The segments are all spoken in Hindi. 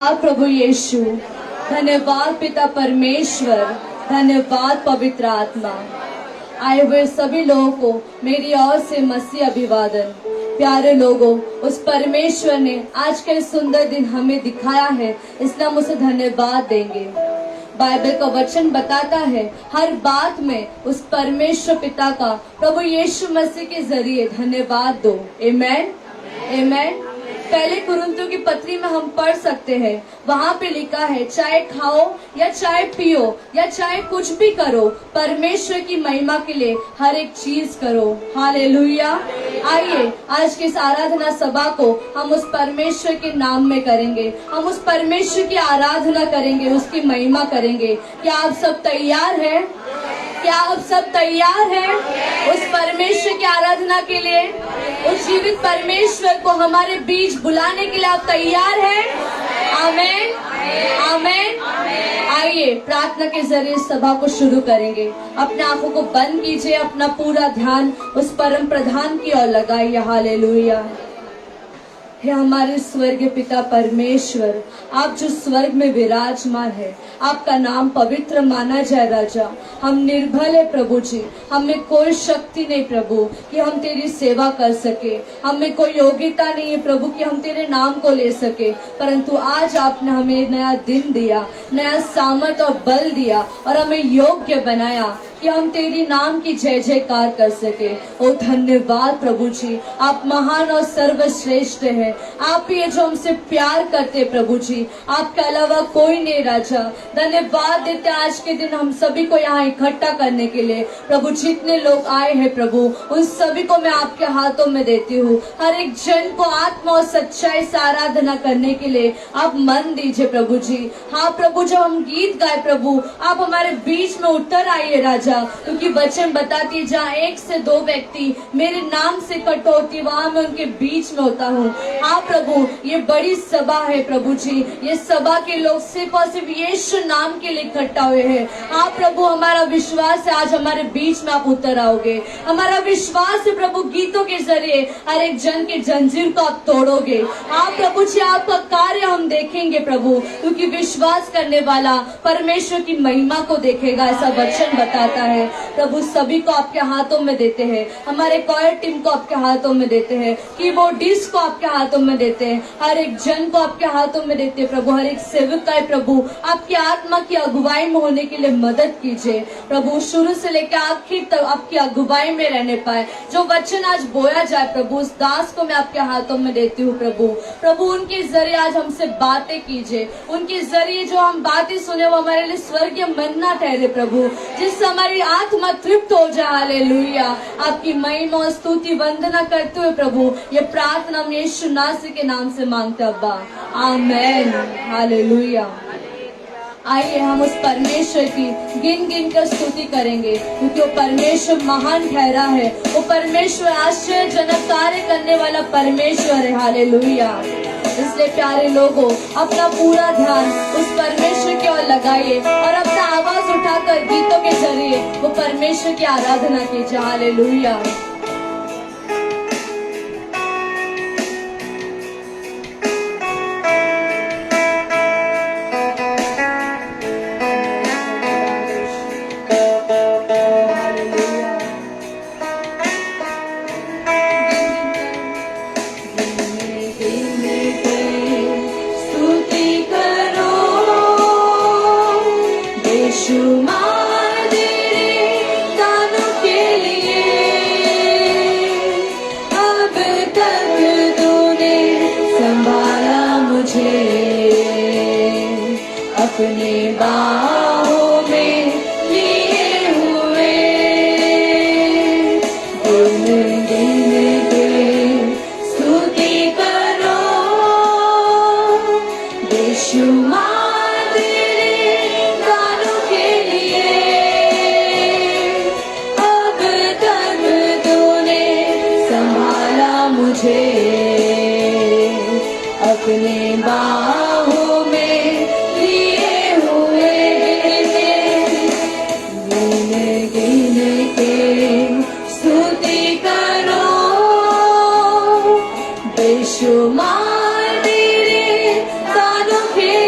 प्रभु यीशु, धन्यवाद पिता परमेश्वर, धन्यवाद पवित्र आत्मा। आए हुए सभी लोगों को मेरी ओर से मसीह अभिवादन। प्यारे लोगों, उस परमेश्वर ने आज का सुंदर दिन हमें दिखाया है, इसलिए हम उसे धन्यवाद देंगे। बाइबल का वचन बताता है हर बात में उस परमेश्वर पिता का प्रभु यीशु मसीह के जरिए धन्यवाद दो। आमेन, आमेन। पहले कुरिन्थियों की पत्री में हम पढ़ सकते हैं, वहाँ पे लिखा है चाहे खाओ या चाहे पियो या चाहे कुछ भी करो, परमेश्वर की महिमा के लिए हर एक चीज करो। हालेलुया। आइए आज के इस आराधना सभा को हम उस परमेश्वर के नाम में करेंगे, हम उस परमेश्वर की आराधना करेंगे, उसकी महिमा करेंगे। क्या आप सब तैयार हैं? क्या आप सब तैयार हैं उस परमेश्वर की आराधना के लिए? उस जीवित परमेश्वर को हमारे बीच बुलाने के लिए आप तैयार हैं? आमेन, आमेन। आइए प्रार्थना के जरिए सभा को शुरू करेंगे। अपने आंखों को बंद कीजिए, अपना पूरा ध्यान उस परम प्रधान की ओर लगाइए। हालेलुया। हे हमारे स्वर्गीय पिता परमेश्वर, आप जो स्वर्ग में विराजमान है, आपका नाम पवित्र माना जाए राजा। हम निर्बल है प्रभु जी, हमें कोई शक्ति नहीं प्रभु कि हम तेरी सेवा कर सके, हमें कोई योग्यता नहीं है प्रभु कि हम तेरे नाम को ले सके, परंतु आज आपने हमें नया दिन दिया, नया सामर्थ और बल दिया और हमें योग्य बनाया कि हम तेरी नाम की जय जयकार कर सके। ओ धन्यवाद प्रभु जी, आप महान और सर्वश्रेष्ठ हैं। आप ही है जो हमसे प्यार करते प्रभु जी, आपके अलावा कोई नहीं राजा। धन्यवाद देते आज के दिन हम सभी को यहाँ इकट्ठा करने के लिए प्रभु। जितने लोग आए हैं प्रभु, उन सभी को मैं आपके हाथों में देती हूँ। हर एक जन को आत्मा और सच्चाई से आराधना करने के लिए आप मन दीजिए प्रभु जी। हाँ प्रभु, जब हम गीत गाए प्रभु, आप हमारे बीच में उतर आइए राजा, क्योंकि वचन बताती है जहाँ 1 से 2 व्यक्ति मेरे नाम से इकट्ठा होती, वहाँ मैं उनके बीच में होता हूँ। हाँ प्रभु, ये बड़ी सभा है प्रभु जी, ये सभा के लोग सिर्फ और सिर्फ यीशु नाम के लिए इकट्ठा हुए हैं। हाँ प्रभु, हमारा विश्वास है आज हमारे बीच में आप उतर आओगे। हमारा विश्वास है प्रभु, गीतों के जरिए हर एक जन के जंजीर को आप तोड़ोगे। हाँ प्रभु जी, आपका कार्य हम देखेंगे प्रभु, क्योंकि विश्वास करने वाला परमेश्वर की महिमा को देखेगा, ऐसा वचन बताता है प्रभु। सभी को आपके हाथों में देते हैं, हमारे कॉयर टीम को आपके हाथों में देते हैं, कीबोर्डिस्ट को आपके हाथों में देते हैं, हर एक जन को आपके हाथों में देते हैं प्रभु। हर एक सेवक का प्रभु आपकी आत्मा की अगुवाई में होने के लिए मदद कीजिए प्रभु। शुरू से लेकर आखिर तक आपकी अगुवाई में रहने पाए। जो वचन आज बोया जाए प्रभु, उस दास को मैं आपके हाथों में देती हूँ प्रभु। प्रभु उनके जरिए आज हमसे बातें कीजिए, उनके जरिए जो हम बातें सुने वो हमारे लिए स्वर्गीय मन्ना ठहरे प्रभु, जिससे हमारी आत्मा तृप्त हो जाए। हालेलुया। आपकी महिमा और स्तुति वंदना करते हुए प्रभु ये प्रार्थना हम यीशु नासरी के नाम से मांगते अब्बा, आमेन। हालेलुया। आइए हम उस परमेश्वर की गिन गिन कर स्तुति करेंगे, क्योंकि वो परमेश्वर महान ठहरा है, वो परमेश्वर आश्चर्यजनक कार्य करने वाला परमेश्वर है। हालेलुया। इसलिए प्यारे लोगों, अपना पूरा ध्यान उस परमेश्वर की ओर लगाइए और अपना आवाज उठाकर गीतों के जरिए वो परमेश्वर की आराधना कीजिए। हालेलुया। अपने बाहों में लिए हुए गुन गिन के स्तुति करो, बेशुमार तेरे गानों के लिए। अब तक तूने संभाला मुझे अपने बाहों में बेशुमार तेरे गानों के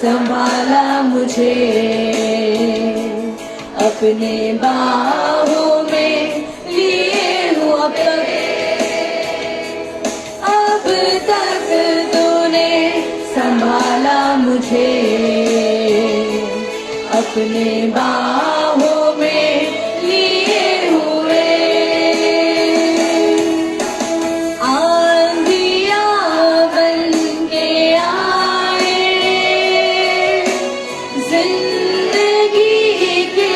संभाला मुझे अपने बाहों में लिए हूँ अब तक तूने संभाला मुझे अपने बाहों में लिए हुए आंधियां बन के आए जिंदगी के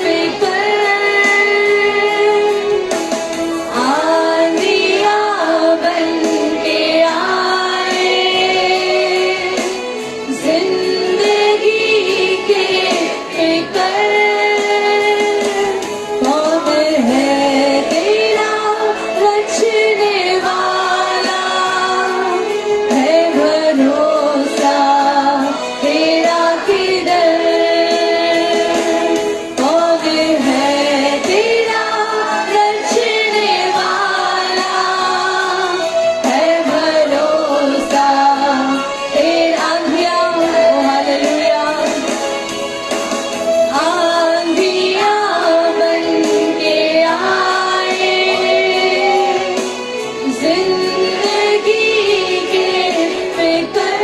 फिकर आंधियां बन के आए जिंदगी के फिकर कौन है तेरा रचने वाला है भरोसा तेरा किधर कौन है तेरा रचने वाला है भरोसा तेरा आंधियां हालेलुया आंधियां बन के आए जिंदगी के फिकर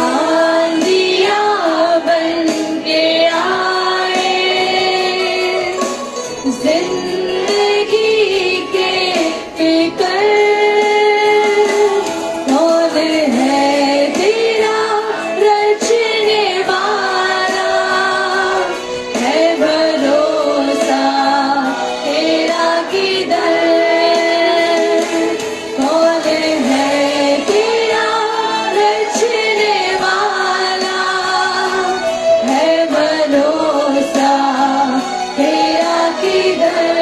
आंधियां बन के आए जिंदगी के फिकर कौन है तेरा रचने वाला है भरोसा तेरा किधर कौन है तेरा रचने वाला है भरोसा तेरा किधर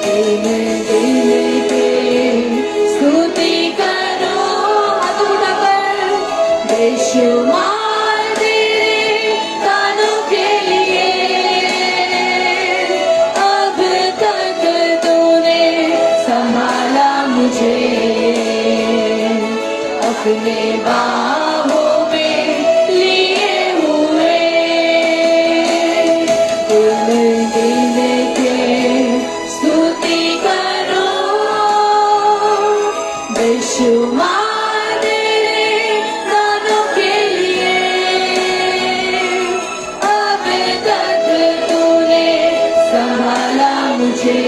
दिन दिन के स्तुति करो हाथ उठाकर बेशुमार तेरे दानों के लिए अब तक तूने संभाला मुझे अपने बाहों में लिए हुए दिन दिन के स्तुति करो बेशुमार तेरे दानों के लिए अब तक तूने संभाला मुझे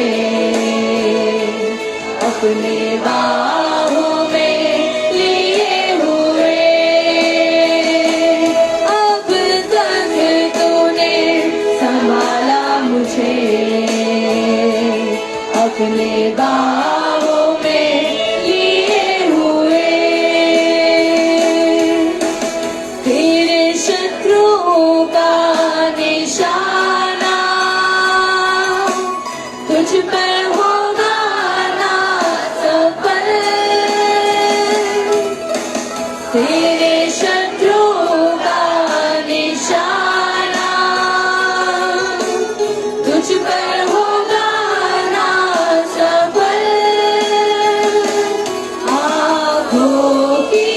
अपने बाहों में लिए हुए अब तक तूने संभाला मुझे अपने बाहों में लिए हुए तेरे शत्रुओं का निशाना तुझ पर होगा ना सफल तेरे शत्रुओं का निशाना तुझ पर होगा ना सफल आँखों की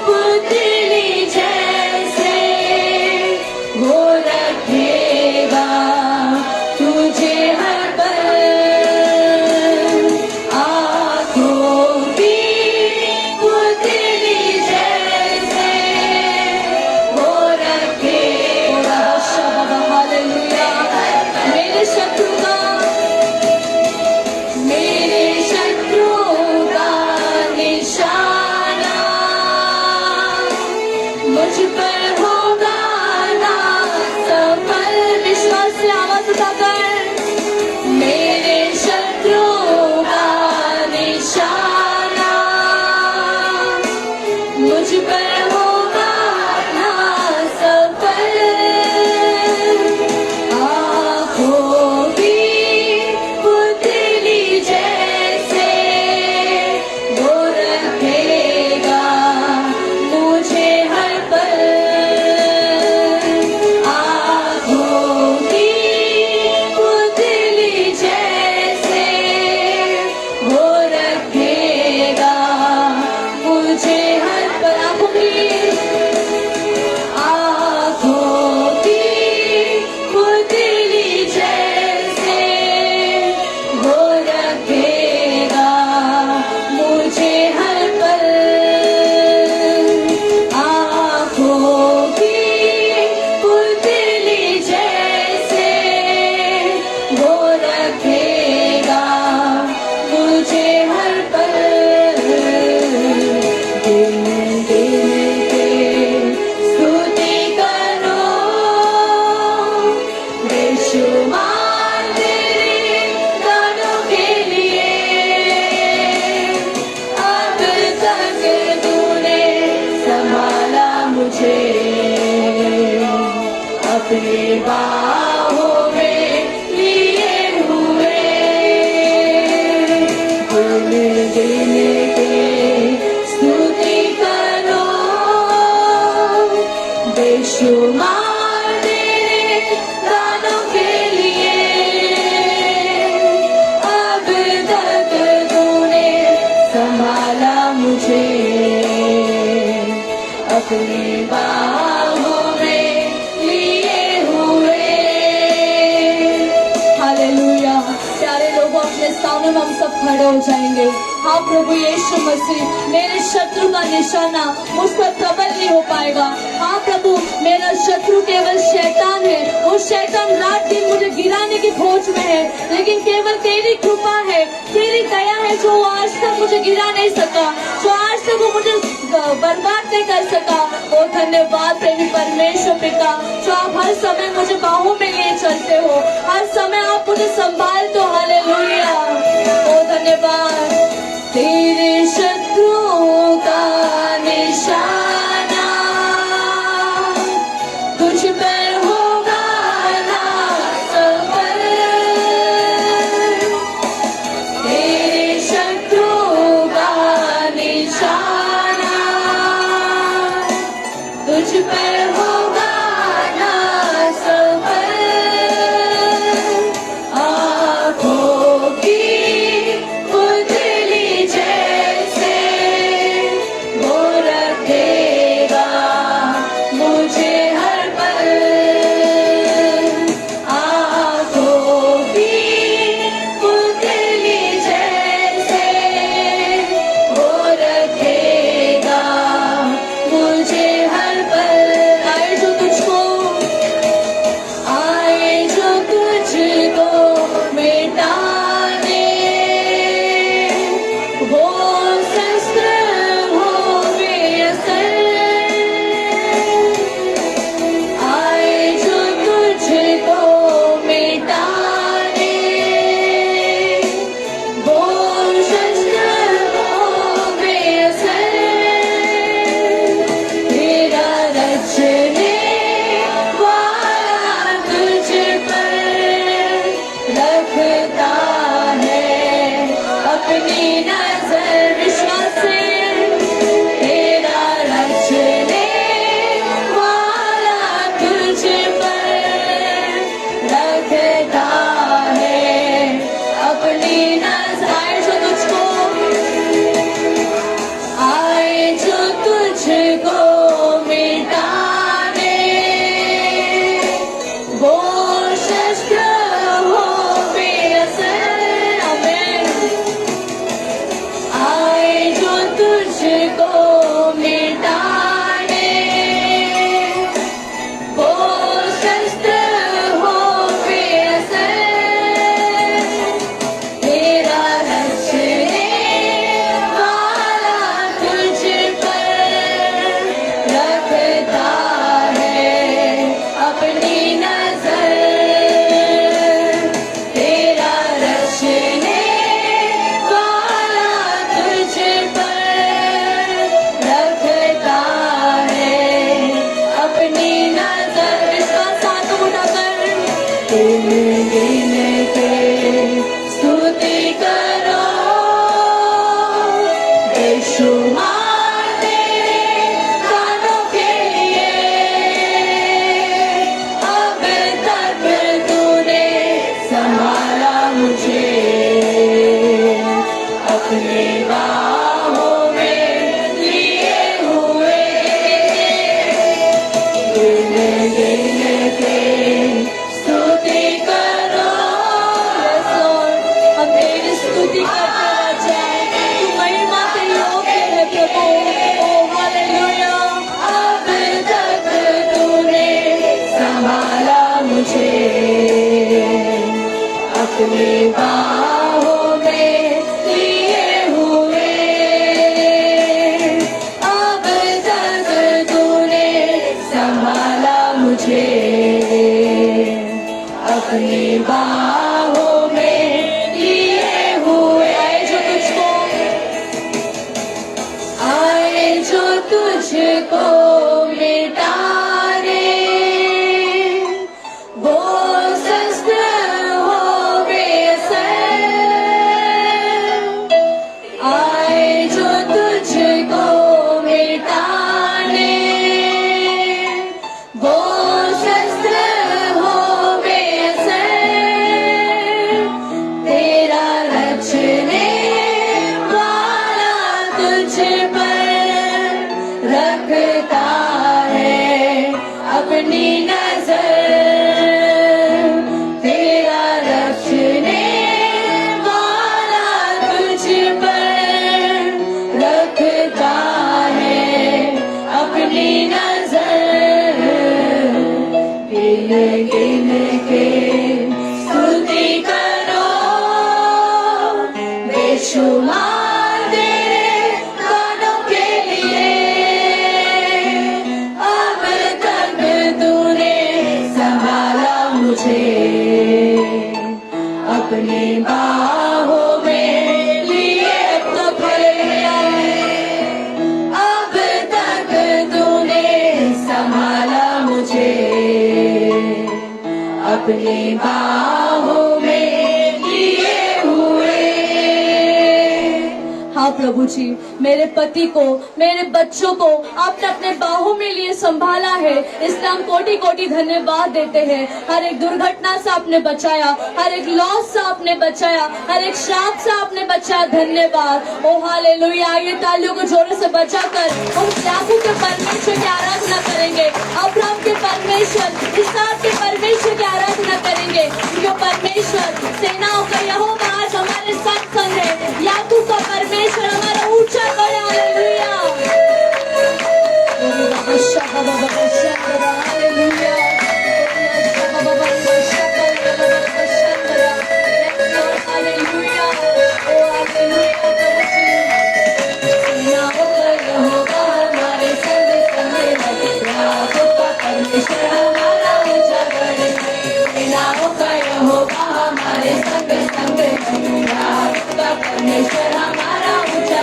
पुतली जैसे वो रखेगा तुझे हर पल अपनी बाहों में लिए हुए, दिल दिल के स्तुति करो, बेशुमार तेरे गानों के लिए। अब तक तूने संभाला मुझे, अपनी बाहों में लिए हुए। हालेलुया। प्यारे लोगों, अपने सामने में हम सब खड़े हो जाएंगे। हाँ प्रभु यीशु मसीह, मेरे शत्रु का निशाना मुझ पर प्रबल नहीं हो पाएगा। हाँ प्रभु, मेरा शत्रु केवल शैतान है। वो शैतान रात दिन मुझे गिराने की खोज में है, लेकिन केवल तेरी कृपा है, तेरी दया है जो आज तक मुझे गिरा नहीं सका, जो आज तक वो मुझे बर्बाद नहीं कर सका। ओ धन्यवाद प्रेमी परमेश्वर पिता, जो आप हर समय मुझे बाहों में लिए चलते हो, हर समय आप मुझे संभालते हो। हालेलुया। ओ धन्यवाद। तेरे शत्रुओं का निशाना तुझ पर होगा ना सफल, तेरे शत्रुओं का निशाना तुझ पर होगा ना सफल। आँखों की पुतली जैसे वो रखेगा मुझे हर पल, आँखों की पुतली जैसे वो रखेगा मुझे हर पल। आए जो तुझको, आए जो तुझको मिटाने, वो शस्त्र हो बेअसर, आए जो तुझको मिटाने, वो शस्त्र हो बेअसर। तेरा रचने वाला तुझ पर रखता है अपनी नजर, विश्वास से। तेरा रचने वाला तुझ पर रखता है अपनी नजर। आए जो तुझको मिटाने, वो शस्त्र हो बेअसर। आमीन। आए जो तुझको मिटाने, वो शस्त्र हो बेअसर। तेरा रचने वाला तुझ पर रखता है अपनी नजर, तेरा रचने वाला तुझ पर रखता है अपनी नजर। विश्वास हाथों उठाकर तुम गिन के स्तुति करो, बेशुमार तेरे गानों के लिए। अब तक तूने संभाला मुझे, अपनी बाहों में लिए हुए, गिन गिन के स्तुति करो। Yes, Lord, हम तेरी स्तुति करते राजा, तू महिमा के योग्य है प्रभु। ओ हालेलुया। अब तक तूने संभाला मुझे, अपनी बाहों में लिए हुए। अब तक तूने संभाला मुझे, अपनी बाहों में लिए हुए। आए जो तुझको मिटाने, अपनी बाहों में लिए तो भैया अब तक तूने संभाला मुझे अपनी बाहों में लिए हुए। हाँ प्रभु जी, मेरे पति को, मेरे बच्चों को आपने अपने बाहों में लिए संभाला है, इसलिए हम कोटि कोटि धन्यवाद देते हैं। हर एक दुर्घटना से आपने बचाया, हर एक लॉस से आपने बचाया, हर एक श्राप से आपने बचाया। धन्यवाद। ओ हालेलुया। ये तालियों को जोरों से बजाकर हम याकूब के परमेश्वर की आराधना करेंगे, अब्राहम के परमेश्वर, इसहाक के परमेश्वर की आराधना करेंगे। जो परमेश्वर सेनाओं का यहोवा आज हमारे साथ संग है, याकूब का परमेश्वर हमारा ऊंचा गढ़ है। हालेलुया। हालेलुया। परमेश्वर हमारा ऊंचा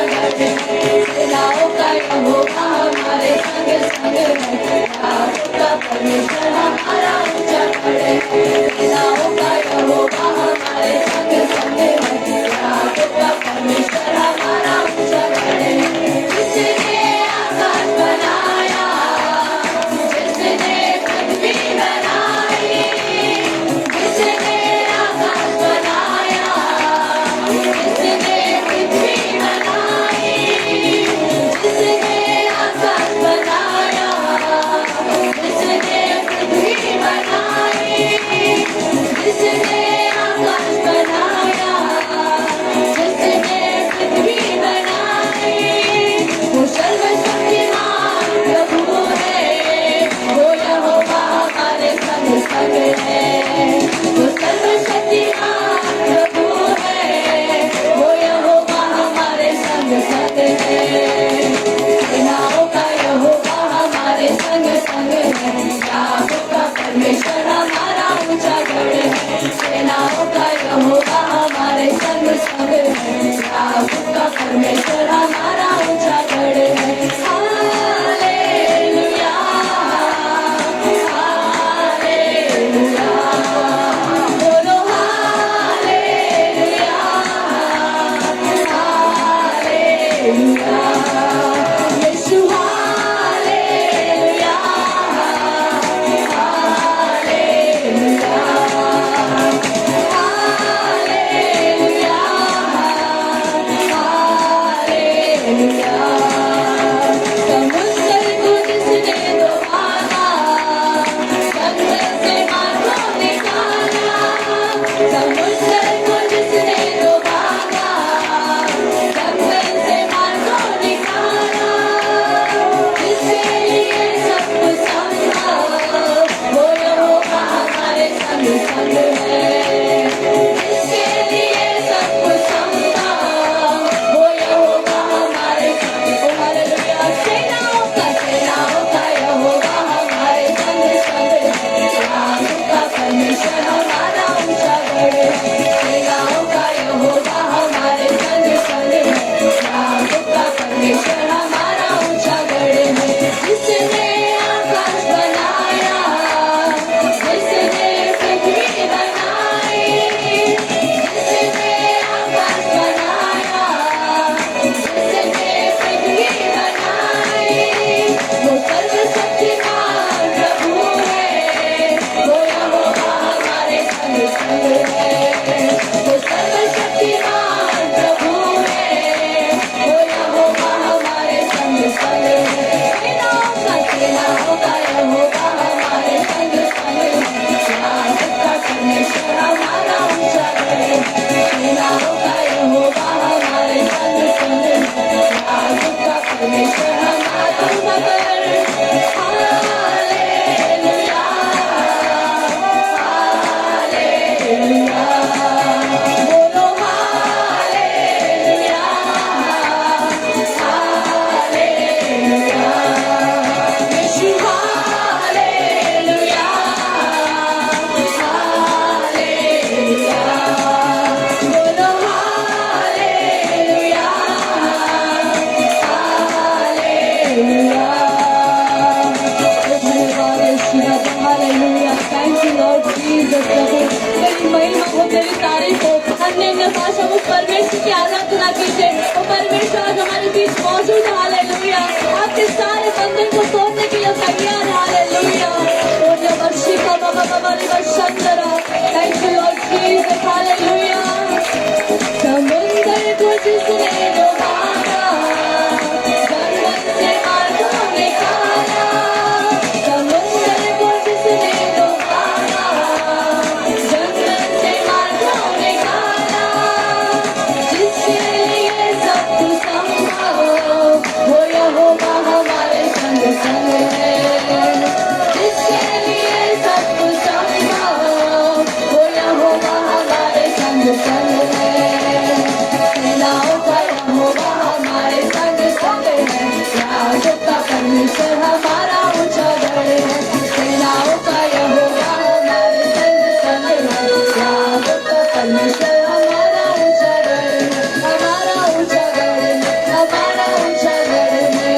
परमेश्वर हमारा ऊंचा गढ़ है, हमारा ऊंचा गढ़ है, हमारा ऊंचा गढ़ है।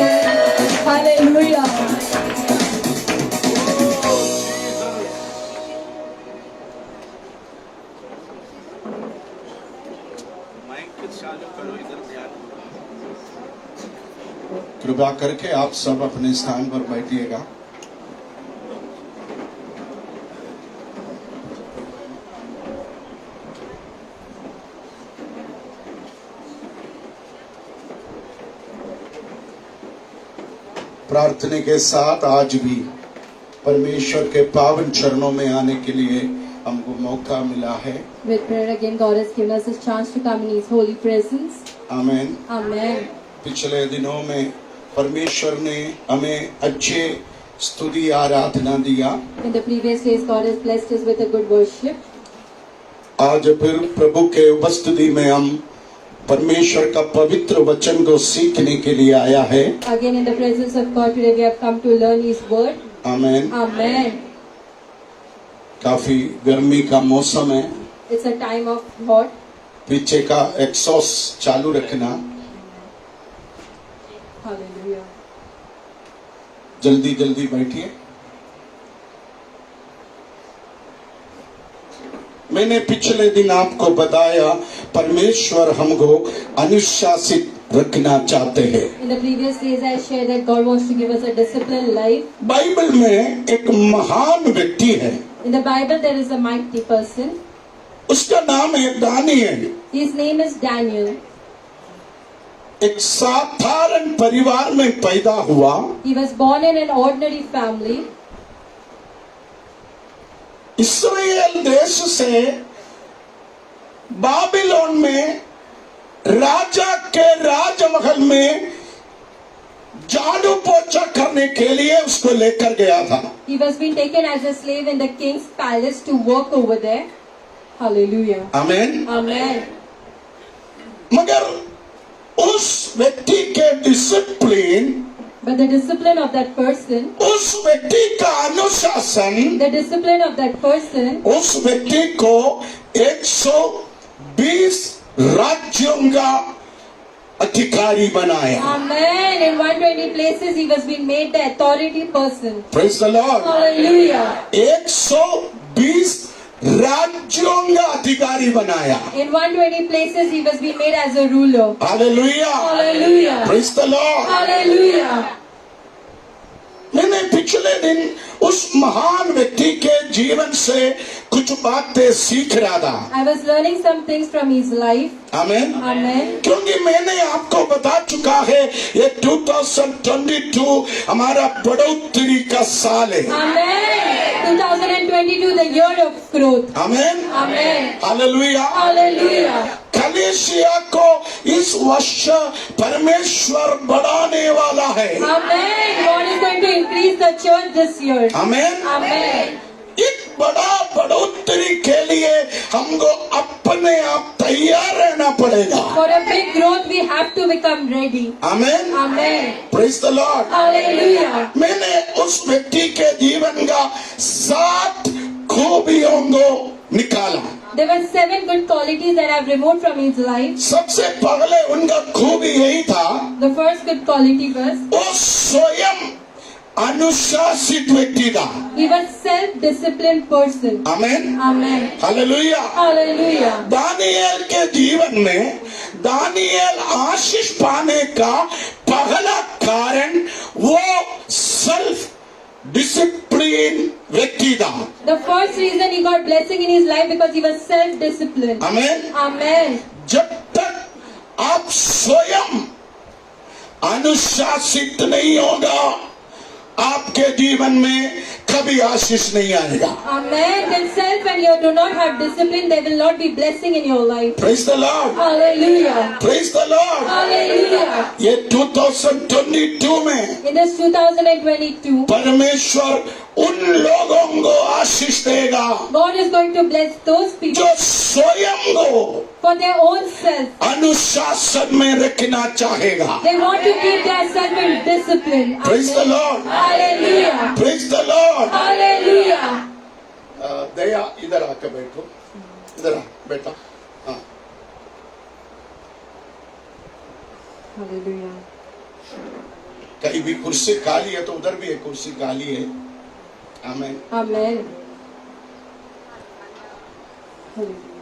हालेलुया। कृपा करके आप सब अपने स्थान पर बैठिएगा। प्रार्थना के साथ आज भी परमेश्वर के पावन चरणों में आने के लिए हमको मौका मिला है। With prayer again, God has given us this chance to come in His holy presence. आमीन। Amen. पिछले दिनों में परमेश्वर ने हमें अच्छे स्तुति आराधना दिया। In the previous days, God has blessed us with a good worship. आज फिर प्रभु के उपस्थिति में हम परमेश्वर का पवित्र वचन को सीखने के लिए आया है। Again, in the presence of God today, we have come to learn His word. आमीन। Amen. काफी गर्मी का मौसम है। It's a time of hot. पीछे का एग्जॉस्ट चालू रखना। Hallelujah. जल्दी जल्दी बैठिए। मैंने पिछले दिन आपको बताया परमेश्वर हमको अनुशासित रखना चाहते हैं। In the previous days, I shared that God wants to give us a disciplined life. Bible में एक महान व्यक्ति है। In the Bible, there is a mighty person. उसका नाम है Daniel. His name is Daniel. एक साधारण परिवार में पैदा हुआ। He was born in an ordinary family. इस्राएल देश से बाबिलोन में राजा के राजमहल में झाड़ू पोछा करने के लिए उसको लेकर गया था। He was being taken as a slave in the king's palace to work over there. Hallelujah. आमीन। Amen. मगर उस व्यक्ति के discipline, But the discipline of that person, उस व्यक्ति का अनुशासन, the discipline of that person, उस व्यक्ति को 120 राज्यों का अधिकारी बनाया। Amen. In 120 places, he was being made the authority person. Praise the Lord। Hallelujah. 120 राज्यों का अधिकारी बनाया। In 120 places, he was being made as a ruler. Hallelujah. Hallelujah. Praise the Lord। Hallelujah. मैंने पिछले दिन उस महान व्यक्ति के जीवन से कुछ बातें सीख रहा था। I was learning some things from his life. आमीन। Amen. क्योंकि मैंने आपको बता चुका है ये 2022 हमारा बढ़ोतरी का साल है। Amen. 2022, the year of growth. आमीन। Amen. हालेलुया। Hallelujah. कलीसिया को इस वर्ष परमेश्वर बढ़ाने वाला है। Amen. God is going to increase the church this year. आमीन। Amen. एक बड़ा बढ़ोतरी के लिए हमको अपने आप तैयार रहना पड़ेगा। For a big growth, we have to become ready. आमीन। Amen. Praise the Lord. Hallelujah. मैंने उस व्यक्ति के जीवन का 7 खूबियों को निकाला। There were 7 good qualities that I've removed from his life. सबसे पहले उनका खूबी यही था, The first good quality was वो स्वयं अनुशासित व्यक्ति था। he was self-disciplined person. आमीन। Amen. हालेलुया। Hallelujah. दानिएल के जीवन में दानिएल आशीष पाने का पहला कारण वो सेल्फ डिसिप्लिन व्यक्ति था। The first reason he got blessing in his life because he was self-disciplined. आमीन। Amen. जब तक आप स्वयं अनुशासित नहीं होगा आपके जीवन में कभी आशीष नहीं आएगा। Amen. Then self and you do not have discipline, there will not be blessing in your life. Praise the Lord। Hallelujah. Praise the Lord। Hallelujah. ये 2022 में In this 2022, परमेश्वर उन लोगों को आशीष देगा God is going to bless those people जो स्वयं को for their own self. अनुशासन में रखना चाहेगा। They want to keep their self in discipline. Praise the Lord। Hallelujah. Praise the Lord। Hallelujah. दया इधर आकर बैठो, इधर आ। बेटा। हाँ, Hallelujah. कहीं भी कुर्सी खाली है तो उधर भी एक कुर्सी खाली है। आमीन। Amen. Hallelujah.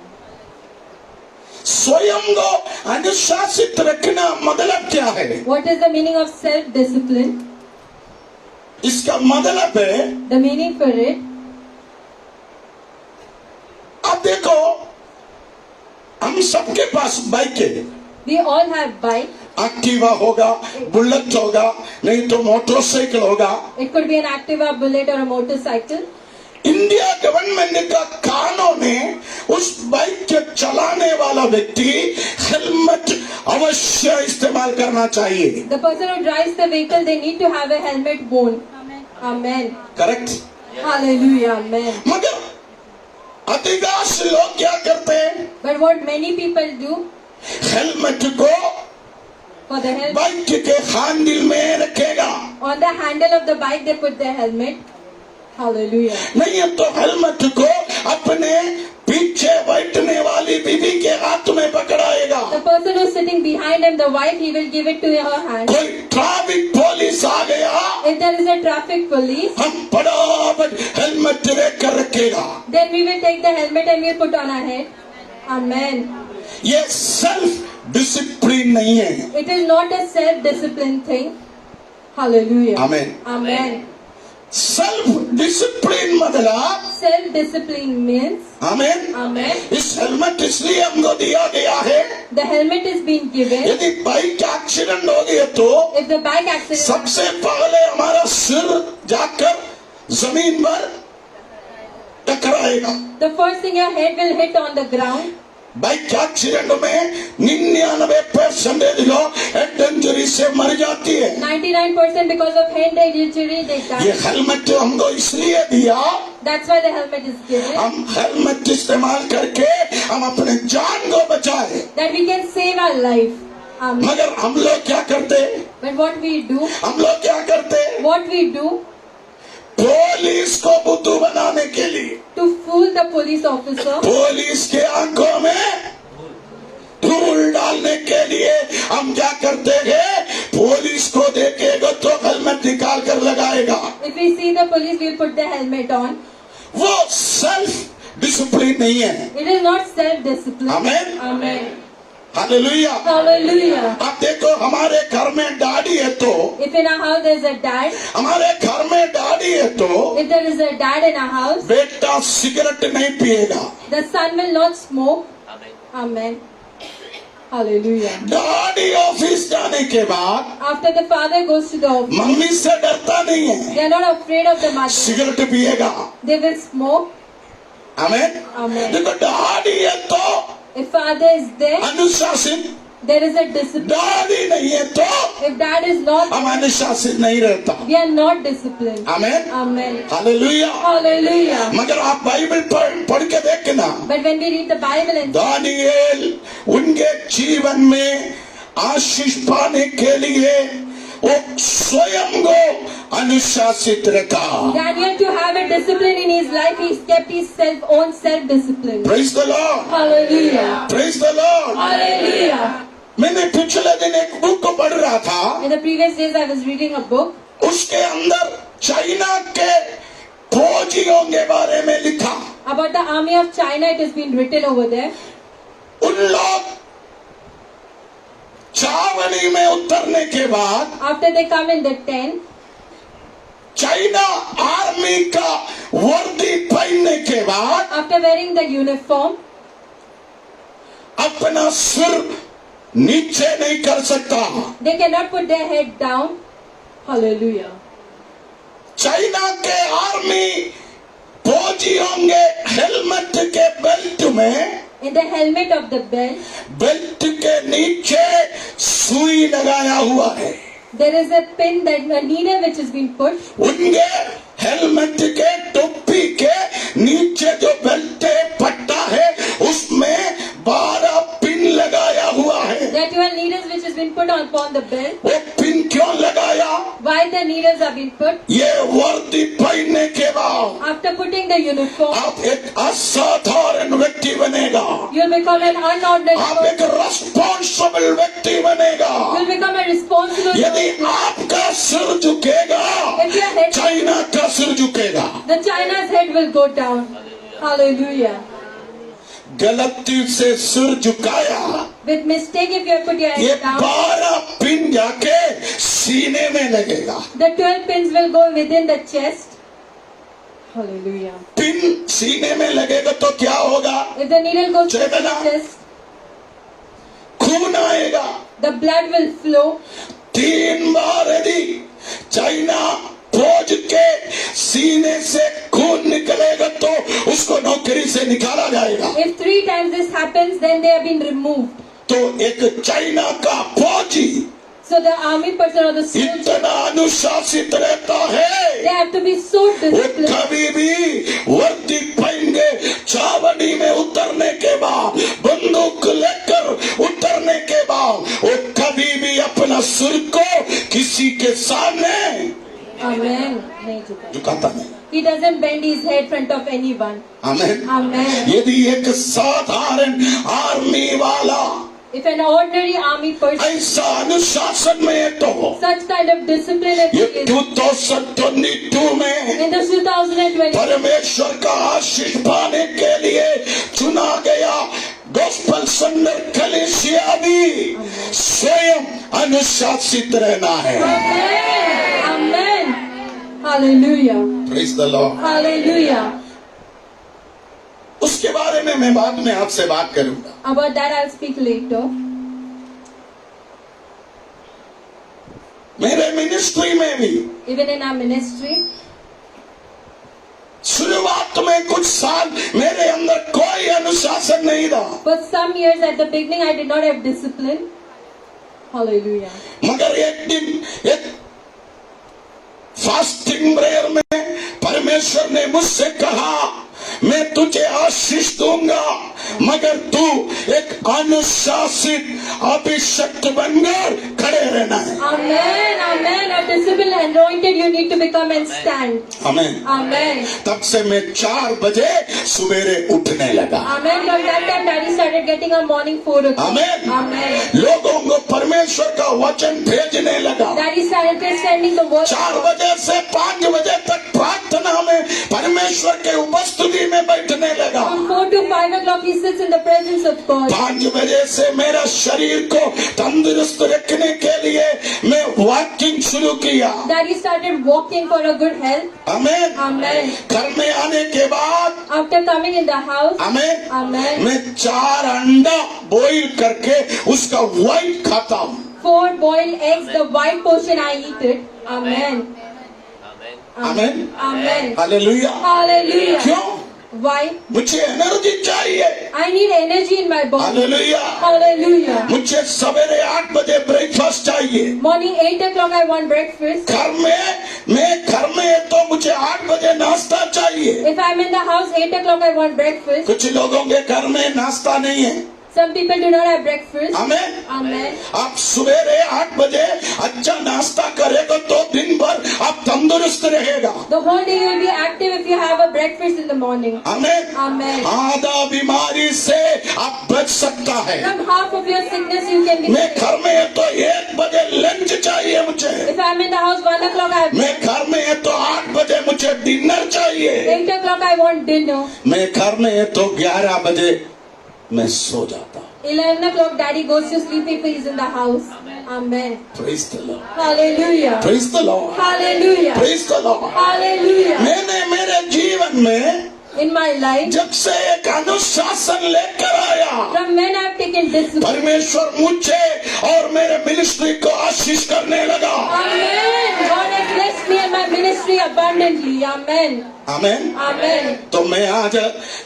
स्वयं को अनुशासित रखना मतलब क्या है? What is the meaning of self-discipline? इसका मतलब है, The meaning for it, आप देखो, हम सबके पास बाइक है। we all have bike. Activa होगा, बुलेट होगा, नहीं तो मोटरसाइकिल होगा। It could be an Activa, bullet or a motorcycle. India government का कानून है, उस बाइक के चलाने वाला व्यक्ति हेलमेट अवश्य इस्तेमाल करना चाहिए। The person who drives the vehicle, they need to have a helmet worn. Amen. Correct? Hallelujah. Amen. मगर अधिकांश लोग क्या करते हैं? But what many people do helmet को for the helmet, बाइक के हैंडल में रखेगा, on the handle of the bike, they put their helmet. Hallelujah. नहीं है तो हेलमेट को अपने पीछे बैठने वाली बीवी के हाथ में पकड़ाएगा। The person who's sitting behind him, the wife, he will give it to her hand. कोई ट्रैफिक पुलिस आ गया, If there is a traffic police, हम फटाफट हेलमेट लेकर रखेगा। then we will take the helmet and we'll put on our head. Amen. ये सेल्फ डिसिप्लिन नहीं है। It is not a self-discipline thing. Hallelujah. आमीन। Amen. सेल्फ डिसिप्लिन मतलब, Self-discipline means, आमीन, Amen, इस हेलमेट इसलिए हमको दिया गया है, the helmet is being given. यदि बाइक एक्सीडेंट हो गया तो If the bike accident, सबसे पहले हमारा सिर जाकर जमीन पर टकराएगा। the first thing your head will hit on the ground. Bike accident में 99% लोग हेड इंजरी से मर जाती है। 99% because of head injury they ये die. हेलमेट हमको इसलिए दिया, That's why the helmet is given. हम हेलमेट इस्तेमाल करके हम अपने जान को बचाए। That we can save our life. Amen. मगर हम लोग क्या करते? But what we do, हम लोग क्या करते? what we do पुलिस को बुद्धू बनाने के लिए, to fool the police officer, police के आंखों में धूल डालने के लिए हम क्या करते हैं? पुलिस को देखेगा तो हेलमेट निकाल कर लगाएगा। if we see the police, we'll put the helmet on. वो सेल्फ डिसिप्लिन नहीं है। It is not self-discipline. Amen. Amen. Hallelujah. Hallelujah. आप देखो, हमारे घर में डैडी है तो, If in our house there is a dad, हमारे घर में डैडी है तो if there is a dad in our house, बेटा सिगरेट नहीं पिएगा। the son will not smoke. Amen. Hallelujah. Daddy office जाने के बाद After the father goes to the office, mummy से डरता नहीं है, they are not afraid of the mother. Cigarette पिएगा। They will smoke. आमीन। Amen. देखो, डैडी है तो If father is there, अनुशासित, there is a discipline. Daddy नहीं है तो If dad is not, हम अनुशासित नहीं रहता। we are not disciplined. आमीन। Amen. हालेलुया। Hallelujah. मगर आप बाइबल पढ़ के देखना, But when we read the Bible and Daniel उनके जीवन में आशीष पाने के लिए वो स्वयं को अनुशासित रखा। Daniel, to have a discipline in his life, he kept his own self-discipline. Praise the Lord, Hallelujah. Praise the Lord. Hallelujah. मैंने पिछले दिन एक बुक को पढ़ रहा था, In the previous days, I was reading a book. उसके अंदर चाइना के फौजियों के बारे में लिखा। About the army of China, it has been written over there. उन लोग छावनी में उतरने के बाद After they come in the tent, China army का वर्दी पहनने के बाद after wearing the uniform, अपना सिर नीचे नहीं कर सकता। they cannot put their head down. Hallelujah. China के आर्मी फौजी होंगे, हेलमेट के बेल्ट में, In the helmet of the belt, belt के नीचे सुई लगाया हुआ है। there is a pin, that a needle which has been put. उनके हेलमेट के टोपी के नीचे जो बेल्ट पट्टा है उसमें 12 पिन लगाया हुआ है। That 12 needles which has been put upon the belt. वो पिन क्यों लगाया? Why the needles have been put? ये वर्दी पहनने के बाद After putting the uniform, आप एक असाधारण व्यक्ति बनेगा, you'll become an unordinary आप person. एक रिस्पॉन्सिबल व्यक्ति बनेगा। You'll become a responsible यदि person. आपका सिर झुकेगा, If your head, चाइना का सिर झुकेगा। the China's head will go down. Hallelujah. गलती से सिर झुकाया, With mistake, if you have put your ये head down, 12 पिन जाके सीने में लगेगा। the 12 pins will go within the chest. Hallelujah. Pin सीने में लगेगा तो क्या होगा? If the needle goes to the Chetna. chest, खून आएगा। the blood will flow. 3 बार यदि चाइना फौज के सीने से खून निकलेगा तो उसको नौकरी से निकाला जाएगा। If 3 times this happens, then they have been removed. तो एक चाइना का फौजी So the army person or the soldier, इतना अनुशासित रहता है, they have to be so वो disciplined. कभी भी वर्दी पहन के छावनी में उतरने के बाद, बंदूक लेकर उतरने के बाद, वो कभी भी अपना सिर को किसी के सामने Amen. नहीं झुका. झुकाता नहीं। He doesn't bend his head front of anyone. आमीन। Amen. यदि एक साधारण आर्मी वाला If an ordinary army person, ऐसा अनुशासन में है तो such kind of discipline if ये he is, 2022 में in the 2020, परमेश्वर का आशीष पाने के लिए चुना गया गॉस्पेल सेंटर कलीसिया भी स्वयं अनुशासित रहना है। Amen. Amen. Hallelujah. Praise the Lord. Hallelujah. उसके बारे में मैं बाद में आपसे बात करूंगा। About that I'll speak later. मेरे मिनिस्ट्री में भी Even in our ministry, शुरुआत में कुछ साल मेरे अंदर कोई अनुशासन नहीं था, for some years at the beginning I did not have discipline. Hallelujah. मगर एक दिन एक फास्टिंग प्रेयर में परमेश्वर ने मुझसे कहा, मैं तुझे आशीष दूंगा मगर तू एक अनुशासित अभिषिक्त बनकर खड़े रहना है। Amen. Amen. A disciplined anointed you need to become and stand. आमीन। Amen. तब से मैं 4 बजे सवेरे उठने लगा। Amen. From that time Daddy started getting a morning 4 o'clock. आमीन। Amen. लोगों को परमेश्वर का वचन भेजने लगा। Daddy started sending the word. 4 बजे से 5 बजे तक प्रार्थना में परमेश्वर के उपस्थिति में बैठने लगा। From 4 to 5 o'clock he sits in the presence of God. 5 बजे से मेरा शरीर को तंदुरुस्त रखने के लिए मैं वॉकिंग शुरू किया। Daddy started walking for a good health. आमीन। Amen. घर में आने के बाद After coming in the house. आमीन, Amen. मैं 4 अंडा बॉईल करके उसका व्हाइट खाता हूँ। 4 boiled eggs, the white portion I eat it. Amen. आमीन। Amen. हालेलुया। Hallelujah. क्यों? Why? मुझे एनर्जी चाहिए। I need energy in my body. Hallelujah. Hallelujah. मुझे सवेरे 8 बजे ब्रेकफास्ट चाहिए। Morning 8 o'clock I want breakfast. मैं घर में तो मुझे 8 बजे नाश्ता चाहिए। If I'm in the house 8 o'clock I want breakfast. कुछ लोगों के घर में नाश्ता नहीं है। Some people do not have breakfast. आमीन। Amen. आप सवेरे 8 बजे अच्छा नाश्ता करेगा तो दिन भर आप तंदुरुस्त रहेगा। The whole day you will be active if you have a breakfast in the morning. आमीन। Amen. आधा बीमारी से आप बच सकता है। From half of your sickness you can be मैं saved. घर में है तो 1 बजे लंच चाहिए मुझे। If I'm in the house 1 o'clock I have मैं घर में है तो 8 बजे मुझे डिनर चाहिए। 8 o'clock I want dinner. मैं घर में है तो 11 बजे मैं सो जाता हूँ। 11 o'clock Daddy goes to sleep if he's in the house. Amen. Praise the Lord. Hallelujah. Praise the Lord. Hallelujah. Praise the Lord. Hallelujah. मैंने मेरे जीवन में In my life, जब से एक अनुशासन लेकर आया, from when I've taken discipline. परमेश्वर मुझे और मेरे मिनिस्ट्री को आशीष करने लगा। Amen. God has blessed me and my ministry abundantly. Amen. आमीन। Amen. तो मैं आज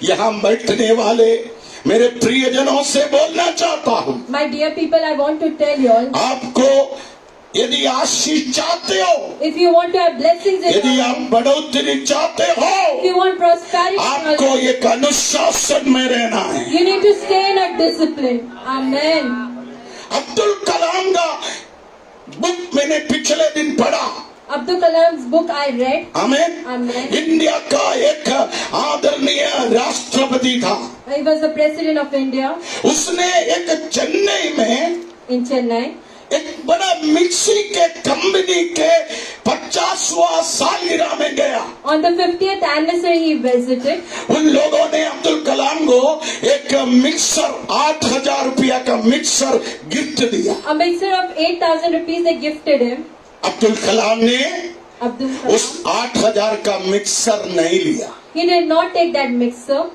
यहाँ बैठने वाले मेरे प्रियजनों से बोलना चाहता हूँ, My dear people, I want to tell you all, आपको यदि आशीष चाहते हो, if you want to have blessings in यदि your आप life, बढ़ोतरी चाहते if हो, you want prosperity in your आपको life, एक अनुशासन में रहना है। you need to stay in a discipline. Amen. Abdul Kalam का बुक मैंने पिछले दिन पढ़ा। Abdul Kalam's book I read. आमीन। Amen. इंडिया का एक आदरणीय राष्ट्रपति था। He was the president of India उसने एक चेन्नई में in Chennai. एक बड़ा मिक्सी के कंपनी के 50वां सालगिरह में गया। On the 50th anniversary he visited. उन लोगों ने अब्दुल कलाम को एक मिक्सर 8,000 रुपया का मिक्सर गिफ्ट दिया। A mixer of 8,000 rupees they gifted him. Abdul Kalam ने Abdul उस Kalam. 8,000 का मिक्सर नहीं लिया। He did not take that mixer.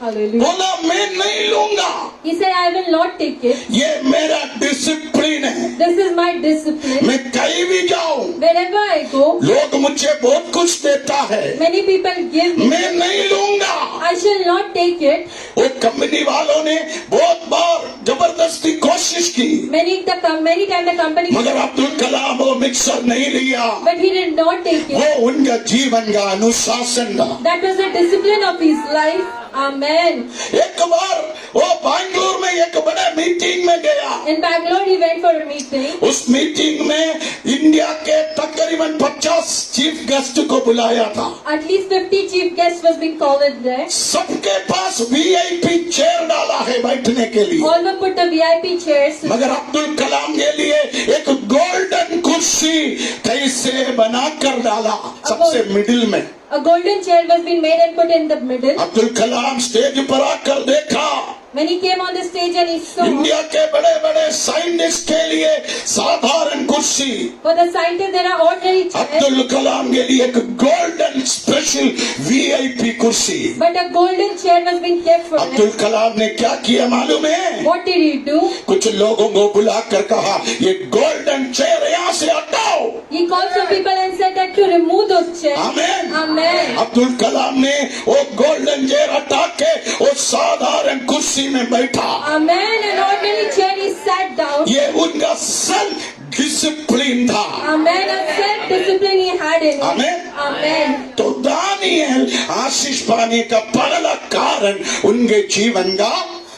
Hallelujah. बोला मैं नहीं लूंगा, He said, I will not take it. ये मेरा डिसिप्लिन है। This is my discipline. मैं कहीं भी जाऊं Wherever I go, लोग मुझे बहुत कुछ देता है, many people give me. मैं नहीं लूंगा। I shall not take it. वो कंपनी वालों ने बहुत बार जबरदस्ती कोशिश की, Many times the company, मगर अब्दुल कलाम वो मिक्सर नहीं लिया। but he did not take वो it. उनका जीवन का अनुशासन था। That was the discipline of his life. Amen. एक बार वो बैंगलोर में एक बड़े मीटिंग में गया। In Bangalore, he went for a meeting. उस मीटिंग में इंडिया के तकरीबन 50 चीफ गेस्ट को बुलाया था। At least 50 chief guests was being called there. सबके पास वीआईपी चेयर डाला है बैठने के लिए, All were put the VIP chairs. मगर अब्दुल कलाम के लिए एक गोल्डन कुर्सी कैसे बना कर डाला सबसे मिडिल में। A golden chair was being made and put in the middle. Abdul Kalam stage पर आकर देखा, When he came on the stage and he saw, India के बड़े बड़े साइंटिस्ट के लिए साधारण कुर्सी, for the scientists there are ordinary chairs, Abdul Kalam के लिए एक गोल्डन स्पेशल वीआईपी कुर्सी। but a golden chair was being kept for Abdul him. कलाम ने क्या किया मालूम है? What did he do? कुछ लोगों को बुलाकर कहा, ये गोल्डन चेयर यहाँ से हटाओ। He called some people and said that to remove those chairs. आमीन। Amen. अब्दुल कलाम ने वो गोल्डन चेयर हटा के वो साधारण कुर्सी में बैठा। Amen. An ordinary chair he sat down. ये उनका सेल्फ डिसिप्लिन था। Amen. A self-discipline he had in him. आमीन। Amen. तो दानियल आशीष पाने का पहला कारण उनके जीवन का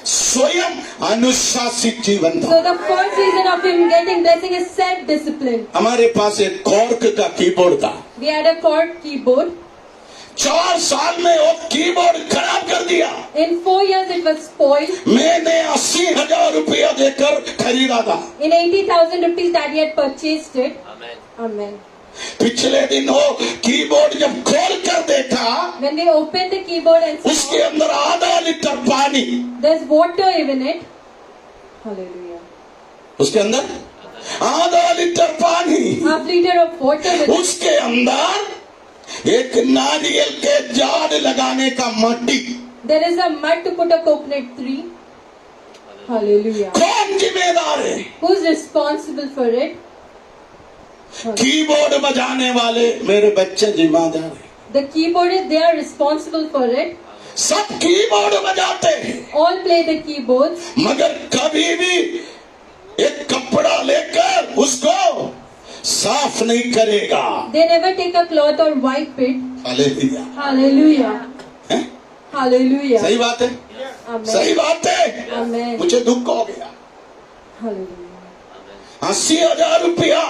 स्वयं अनुशासित जीवन था। So the first reason of him getting blessing is self-discipline. हमारे पास एक कॉर्क का कीबोर्ड था। We had a chord keyboard. 4 साल में वो कीबोर्ड खराब कर दिया। In 4 years it was spoiled. मैंने 80,000 रुपया देकर खरीदा था। In 80,000 rupees daddy had purchased it. Amen. पिछले दिन वो कीबोर्ड जब खोल कर देखा, When they opened the keyboard and उसके saw अंदर आधा लीटर पानी, there's water in it. Hallelujah. उसके अंदर आधा लीटर पानी, Half liter of water with it. उसके अंदर एक नारियल के झाड़ लगाने का मट्टी। There is a mud to put a coconut tree. Hallelujah. कौन जिम्मेदार है? Who's responsible for it? Keyboard बजाने वाले मेरे बच्चे जिम्मेदार हैं। The keyboardist, they are responsible for it. सब कीबोर्ड बजाते हैं, All play the keyboards. मगर कभी भी एक कपड़ा लेकर उसको साफ नहीं करेगा। They never take a cloth or wipe it. Hallelujah. Hallelujah. हैं? Hallelujah. सही बात है, Amen. सही बात है। Amen. मुझे दुख हो गया। Hallelujah. 80,000 रुपया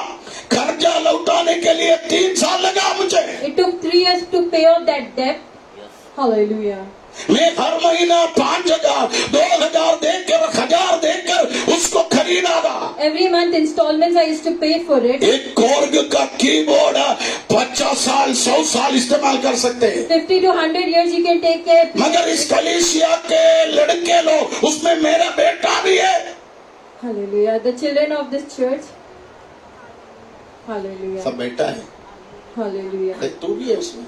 कर्जा लौटाने के लिए 3 साल लगा मुझे। It took 3 years to pay off that debt. Hallelujah. मैं हर महीना 5,000, 2,000 देकर 1,000 देकर उसको खरीदा था। Every month installments I used to pay for it. एक कॉर्ग का कीबोर्ड 50 साल 100 साल इस्तेमाल कर सकते हैं, 50 to 100 years you can take care. मगर इस कलीसिया के लड़के लोग, उसमें मेरा बेटा भी है। Hallelujah. The children of this church. Hallelujah. सब बेटा है, Hallelujah. अरे तू भी है उसमें।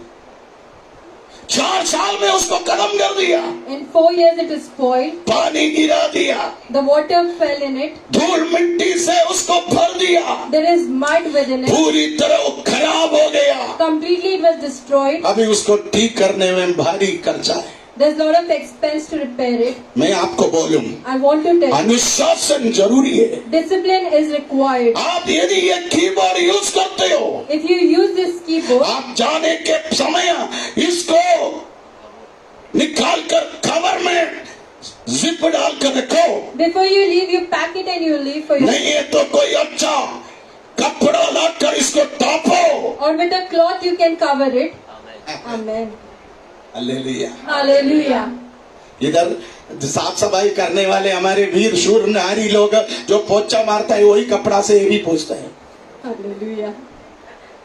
4 साल में उसको खत्म कर दिया, In 4 years it is spoiled. पानी गिरा दिया, The water fell in it. धूल मिट्टी से उसको भर दिया, There is mud within it. पूरी तरह वो खराब हो गया। Completely it was destroyed. अभी उसको ठीक करने में भारी खर्चा है। There's a lot of expense to repair it. मैं आपको बोलूं, I want to tell you, अनुशासन जरूरी है। discipline is required. आप यदि ये कीबोर्ड यूज करते हो, If you use this keyboard, आप जाने के समय इसको निकाल कर कवर में जिप डाल कर रखो, Before you leave, you pack it and you leave for your. नहीं है तो कोई अच्छा कपड़ा लाकर इसको Tapo. Or with a cloth you can cover it. Amen. Hallelujah. Hallelujah. इधर साफ सफाई करने वाले हमारे वीर शूर नारी लोग जो पोछा मारता है वही कपड़ा से ये भी पोछता है। Hallelujah.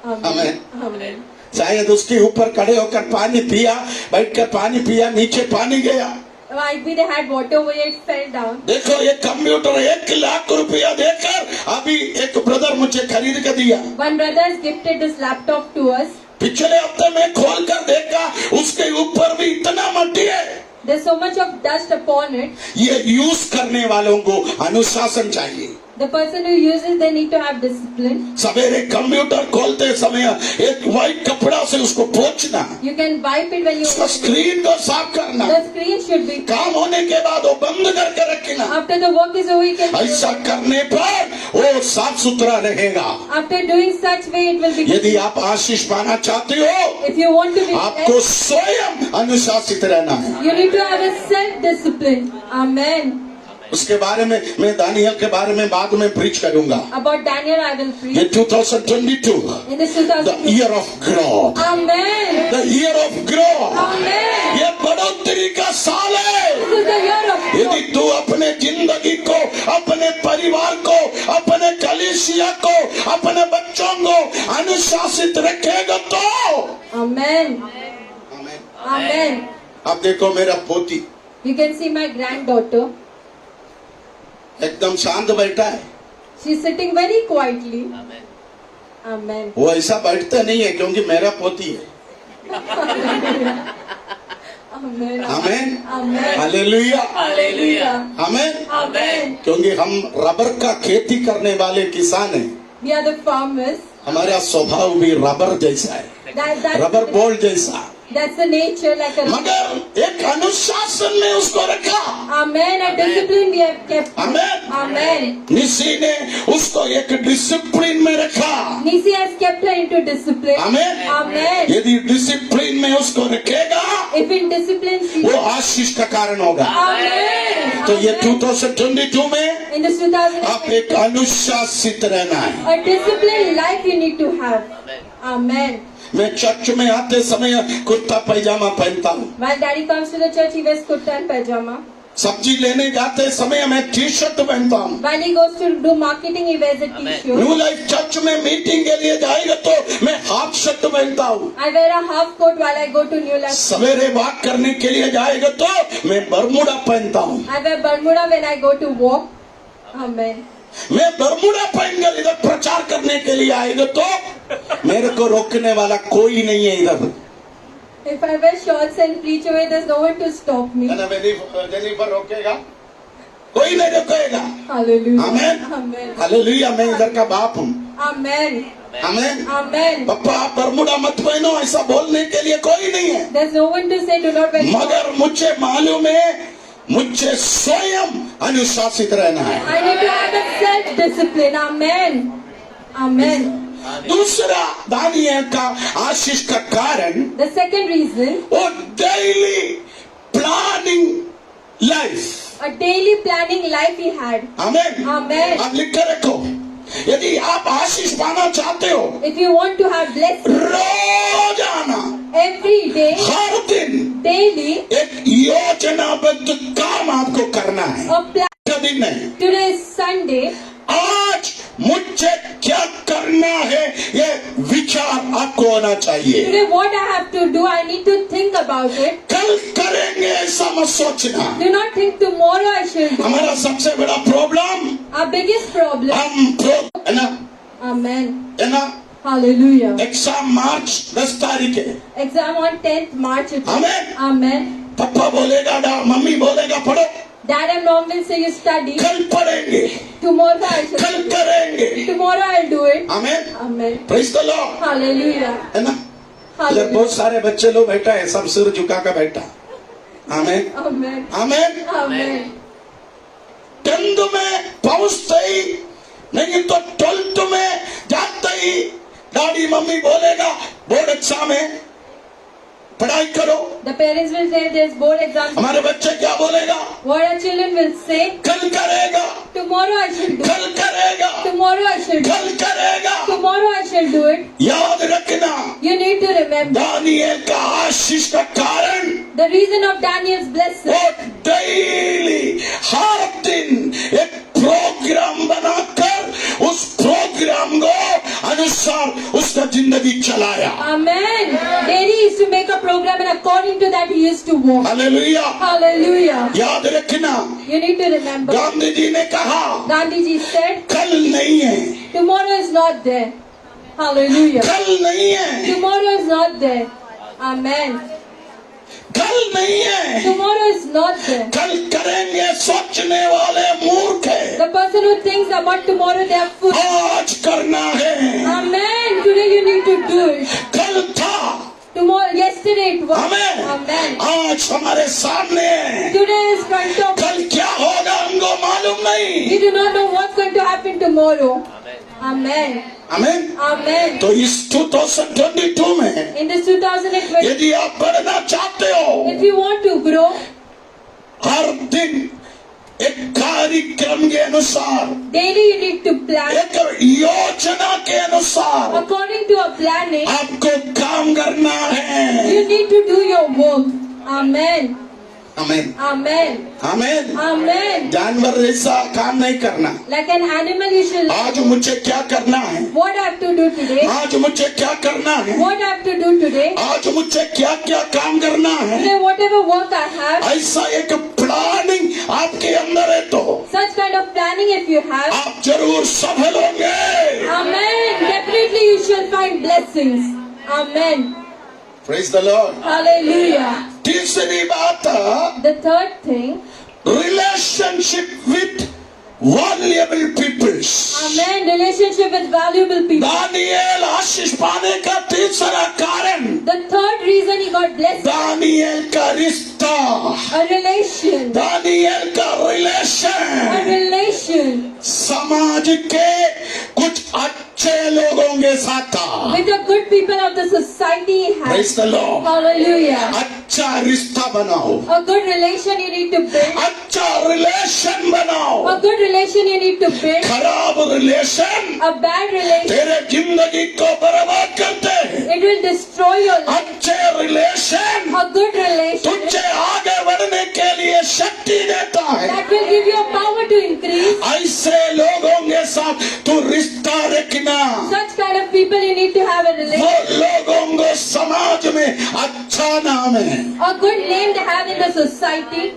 Amen. Amen. शायद उसके ऊपर खड़े होकर पानी पिया, बैठकर पानी पिया, नीचे पानी गया। Might be they had water over it, fell down. देखो ये कंप्यूटर 1 लाख रुपया देकर अभी एक ब्रदर मुझे खरीद कर दिया। One brother has gifted this laptop to us. पिछले हफ्ते में खोल कर देखा उसके ऊपर भी इतना मट्टी है। There's so much of dust upon it. ये यूज करने वालों को अनुशासन चाहिए। The person who uses, they need to have discipline. सवेरे कंप्यूटर खोलते समय एक व्हाइट कपड़ा से उसको पोंछना, You can wipe it when you उसका स्क्रीन को साफ करना, The screen should be. काम होने के बाद वो बंद करके रखना। After the work is over, you can. ऐसा करने पर वो साफ सुथरा रहेगा। After doing such way, it will be. यदि आप आशीष पाना चाहते हो, If you want to be आपको blessed, स्वयं अनुशासित रहना है। you need to have a self-discipline. Amen. उसके बारे में मैं दानियल के बारे में बाद में प्रीच करूंगा। About Daniel, I will ये preach 2022 in this the 2002. year of growth, Amen. the year of growth, Amen. ये बढ़ोतरी का साल है। This is the year of यदि growth. तू अपने जिंदगी को, अपने परिवार को, अपने कलीसिया को, अपने बच्चों को अनुशासित रखेगा तो Amen. Amen. अब देखो मेरा पोती You can see my granddaughter. एकदम शांत बैठा है। She's sitting very quietly. Amen. वो ऐसा बैठता नहीं है क्योंकि मेरा पोती है। Amen. आमेन, Amen. Hallelujah, Hallelujah. आमेन। Amen. क्योंकि हम रबर का खेती करने वाले किसान हैं, We are the farmers. हमारा स्वभाव भी रबर जैसा है, रबर बॉल जैसा। That's the nature like a. मगर एक अनुशासन में उसको रखा। Amen. A discipline we have kept. Amen. Amen. निसी ने उसको एक डिसिप्लिन में रखा। Nisi has kept her into discipline. Amen. Amen. यदि डिसिप्लिन में उसको रखेगा If in discipline she. वो आशीष का कारण होगा। Amen. तो ये Amen. 2022 में In this आप 2000. एक अनुशासित रहना है। A disciplined life you need to have. Amen. मैं चर्च में आते समय कुर्ता पैजामा पहनता हूँ। While daddy comes to the church, he wears kurta and pajama. सब्जी लेने जाते समय मैं टी शर्ट पहनता हूँ। While he goes to do marketing, he wears a t-shirt. New life church में मीटिंग के लिए जाएगा तो मैं हाफ शर्ट पहनता हूँ। I wear a half coat while I go to New Life. सवेरे वॉक करने के लिए जाएगा तो मैं बरमूडा पहनता हूँ। I wear Bermuda when I go to walk. Amen. मैं बरमूडा पहनकर इधर प्रचार करने के लिए आएगा तो मेरे को रोकने वाला कोई नहीं है इधर। If I wear shorts and preach away, there's no one to stop me. Jennifer रोकेगा? कोई नहीं रोकेगा। Hallelujah. Amen. Amen. हालेलुया, मैं इधर का बाप हूँ। Amen. आमेन। Amen. पप्पा आप बरमूडा मत पहनो, ऐसा बोलने के लिए कोई नहीं है। There's no one to say do not wear shorts. मगर मुझे मालूम है मुझे स्वयं अनुशासित रहना है। I need to have a self-discipline. Amen. Amen. दूसरा दानियल का आशीष का कारण The second reason, वो daily planning life. a daily planning life he had. Amen. Amen. आप लिख कर रखो, यदि आप आशीष पाना चाहते हो If you want to have blessing रोजाना every day, हर दिन daily, एक योजनाबद्ध काम आपको करना है। a plan. का दिन है, Today is Sunday. आज मुझे क्या करना है ये विचार आपको होना चाहिए। Today what I have to do, I need to think about it. कल करेंगे ऐसा मत सोचना। Do not think tomorrow I shall do. हमारा सबसे बड़ा प्रॉब्लम Our biggest problem. है ना, Amen. है ना। Hallelujah. एग्जाम मार्च 10 तारीख है। Exam on 10th March. it is. Amen. Amen. पापा बोलेगा, मम्मी बोलेगा पढ़ो, Dad and mom will say you study. कल पढ़ेंगे, Tomorrow I shall कल do it. करेंगे। Tomorrow I'll do it. Amen. Amen. Praise the Lord, Hallelujah. है ना। इधर Hallelujah. बहुत सारे बच्चे लोग बैठा है, सब सिर झुका कर बैठा। आमेन, Amen. आमेन। Amen. 10th में पहुंचते ही नहीं तो 12th में जाते ही डैडी मम्मी बोलेगा बोर्ड एग्जाम है, पढ़ाई करो। The parents will say there's board exams. हमारे बच्चे क्या बोलेगा? What our children will say, कल करेगा, tomorrow I shall do it. कल करेगा, Tomorrow I shall do it. कल करेगा। Tomorrow I shall do it. याद रखना, You need to remember Daniel का आशीष का कारण the reason of Daniel's blessing. वो डेली हर दिन एक प्रोग्राम बनाकर उस प्रोग्राम को अनुसार उसका जिंदगी चलाया। Amen. Daily he used to make a program and according to that he used to walk. Hallelujah. Hallelujah. याद रखना, You need to remember. Gandhi ji ने कहा Gandhi ji said, कल नहीं है, tomorrow is not there. Hallelujah. कल नहीं है, Tomorrow is not there. Amen. कल नहीं है, Tomorrow is not there. कल करेंगे सोचने वाले मूर्ख है। The person who thinks about tomorrow, they are foolish. आज करना है, Amen. Today you need to do it. कल था, Tomorrow, yesterday it was. हमें Amen. आज हमारे सामने है। Today is front of. कल क्या होगा हमको मालूम नहीं। We do not know what's going to happen tomorrow. Amen. आमीन। Amen. तो इस 2022 में In this 2020, यदि आप बढ़ना चाहते हो, if you want to grow, हर दिन एक कार्यक्रम के अनुसार, daily you need to plan. एक योजना के अनुसार According to a planning, आपको काम करना है। you need to do your work. Amen. आमीन, Amen. आमीन। Amen. जानवर जैसा काम नहीं करना। Like an animal, you shall. आज मुझे क्या करना है, What I have to do today? आज मुझे क्या करना है, What I have to do today? आज मुझे क्या क्या काम करना है, Today, whatever work I have, ऐसा एक प्लानिंग आपके अंदर है तो such kind of planning if you have, आप जरूर सफल होंगे। Amen. Definitely you shall find blessings. Amen. Praise the Lord. Hallelujah. तीसरी बात, The third thing, relationship with valuable peoples. Amen. Relationship with valuable people. Daniel आशीष पाने का तीसरा कारण, The third reason he got blessed, Daniel का रिश्ता, a relation. दानिएल का A रिलेशन relation समाज के कुछ अच्छे लोगों के साथ था। with the good people of the society he has. Praise the Lord. Hallelujah. अच्छा रिश्ता बनाओ, A good relation you need to build. अच्छा रिलेशन बनाओ। A good relation you need to build. खराब रिलेशन A bad relation, तेरे जिंदगी को बर्बाद करते हैं। it will destroy your life. अच्छे रिलेशन A good relation तुझे आगे बढ़ने के लिए शक्ति देता है। that will give you power to increase. ऐसे लोगों के साथ तू रिश्ता रखना, Such kind of people you need to have a वो relation. लोगों को समाज में अच्छा नाम है। A good name to have in the society.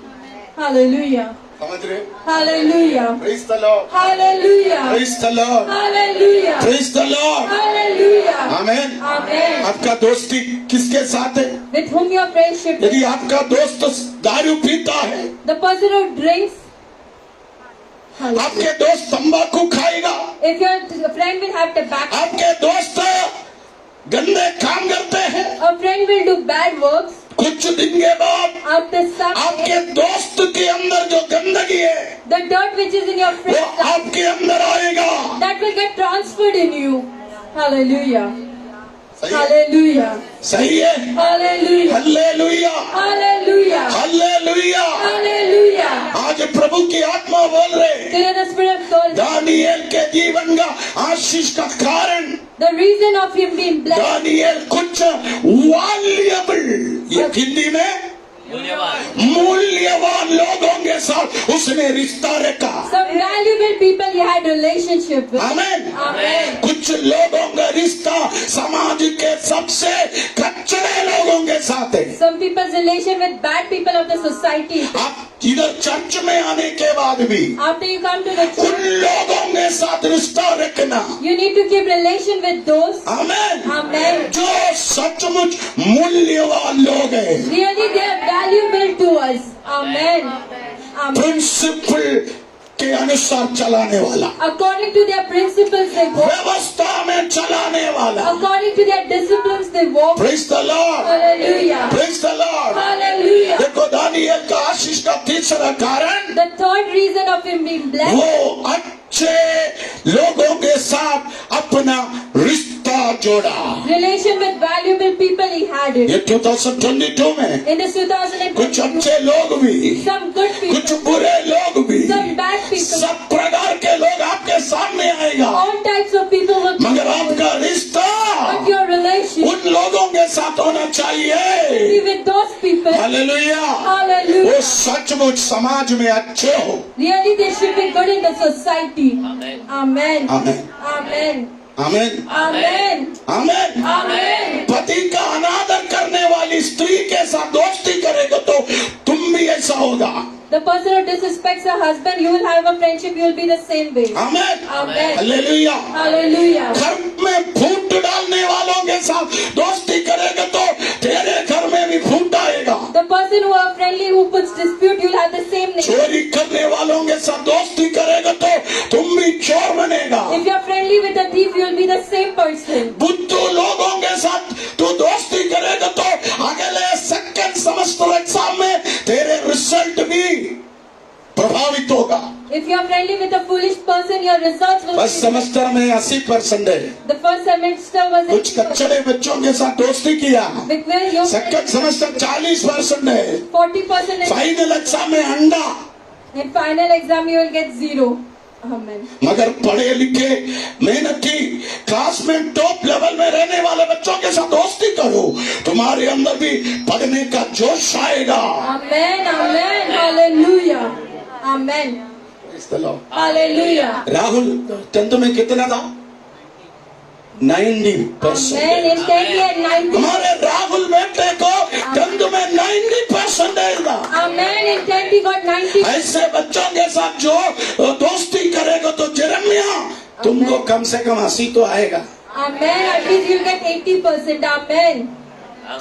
Hallelujah. समझ रहे? Hallelujah. Praise the Lord, Hallelujah. Praise the Lord, Hallelujah. Praise the Lord. Hallelujah. आमीन। Amen. आपका दोस्ती किसके साथ है? With whom your friendship is. यदि आपका दोस्त दारू पीता है, The person who drinks. Hallelujah. आपके दोस्त तंबाकू खाएगा, If your friend will have tobacco, आपके दोस्त गंदे काम करते हैं, a friend will do bad works. कुछ दिन के बाद After some आपके दोस्त के अंदर जो गंदगी है the dirt which is in your वो friend's life, आपके अंदर आएगा। that will get transferred in you. Hallelujah. सही है? Hallelujah. सही है? Hallelujah. Hallelujah, Hallelujah. Hallelujah. Hallelujah. आज प्रभु की आत्मा बोल रहे, Today the Spirit of God, Daniel के जीवन का आशीष का कारण, the reason of him being blessed, Daniel कुछ वैल्यूएबल, ये हिंदी में मूल्यवान लोगों के साथ उसने रिश्ता रखा। some valuable people he had relationship with. आमीन। Amen. कुछ लोगों का रिश्ता समाज के सबसे कचरे लोगों के साथ है। Some people's relation with bad people of the society. आप इधर चर्च में आने के बाद भी After you come to the उन church, लोगों के साथ रिश्ता रखना। you need to keep relation with those. आमीन। Amen. जो सचमुच मूल्यवान लोग हैं, Really they are valuable to us. Amen. Amen. Principle के अनुसार चलाने वाला, According to their principles they walk. व्यवस्था में चलाने वाला। According to their disciplines they walk. Praise the Lord, Hallelujah. Praise the Lord. Hallelujah. देखो दानिएल का आशीष का तीसरा कारण, The third reason of him being blessed, वो अच्छे लोगों के साथ अपना रिश्ता जोड़ा। Relation with valuable people he had ये it. 2022 में In this कुछ 2022, अच्छे लोग भी, some good कुछ people, बुरे लोग भी, some bad people, सब प्रकार के लोग आपके सामने आएगा, all types of people will come. मगर आपका रिश्ता But your relation उन लोगों के साथ होना चाहिए। be with those people. Hallelujah. वो Hallelujah. सचमुच समाज में अच्छे हो। Really, they should be good in the society. Amen. आमीन, Amen. आमीन, Amen. आमीन। Amen. पति का अनादर करने वाली स्त्री के साथ दोस्ती करेगा तो तुम भी ऐसा होगा। The person who disrespects her husband, you will have a friendship, you will be the same way. आमीन, Amen. हालेलुया। Hallelujah. घर में फूट डालने वालों के साथ दोस्ती करेगा तो तेरे घर में भी फूट आएगा। The person who are friendly, who puts dispute, you will have the same name. चोरी करने वालों के साथ दोस्ती करेगा तो तुम भी चोर बनेगा। If you are friendly with a thief, you will be the same person. बुद्धू लोगों के साथ तू दोस्ती करेगा तो अगले सेकंड सेमेस्टर एग्जाम में तेरे रिजल्ट भी प्रभावित होगा। If you are friendly with a foolish person, your results will बस be. सेमेस्टर में 80% है। The first semester was कुछ कच्चे बच्चों के साथ दोस्ती किया, because you सेकंड सेमेस्टर 40% है। 40% फाइनल एग्जाम में अंडा। in final exam you will get 0. Amen. मगर पढ़े लिखे मेहनती क्लास में टॉप लेवल में रहने वाले बच्चों के साथ दोस्ती करो, तुम्हारे अंदर भी पढ़ने का जोश आएगा। Amen. Amen. Hallelujah. Amen. Praise the Lord. Hallelujah. Rahul 10th में कितना था? 90%। Amen. In 10 he had 90. हमारे राहुल बेटे को 10th में 90% था। Amen. In 10 he got 90. ऐसे बच्चों के साथ जो दोस्ती करेगा तो जेरेमिया तुमको कम से कम 80 तो आएगा। Amen. At least you'll get 80%. Amen.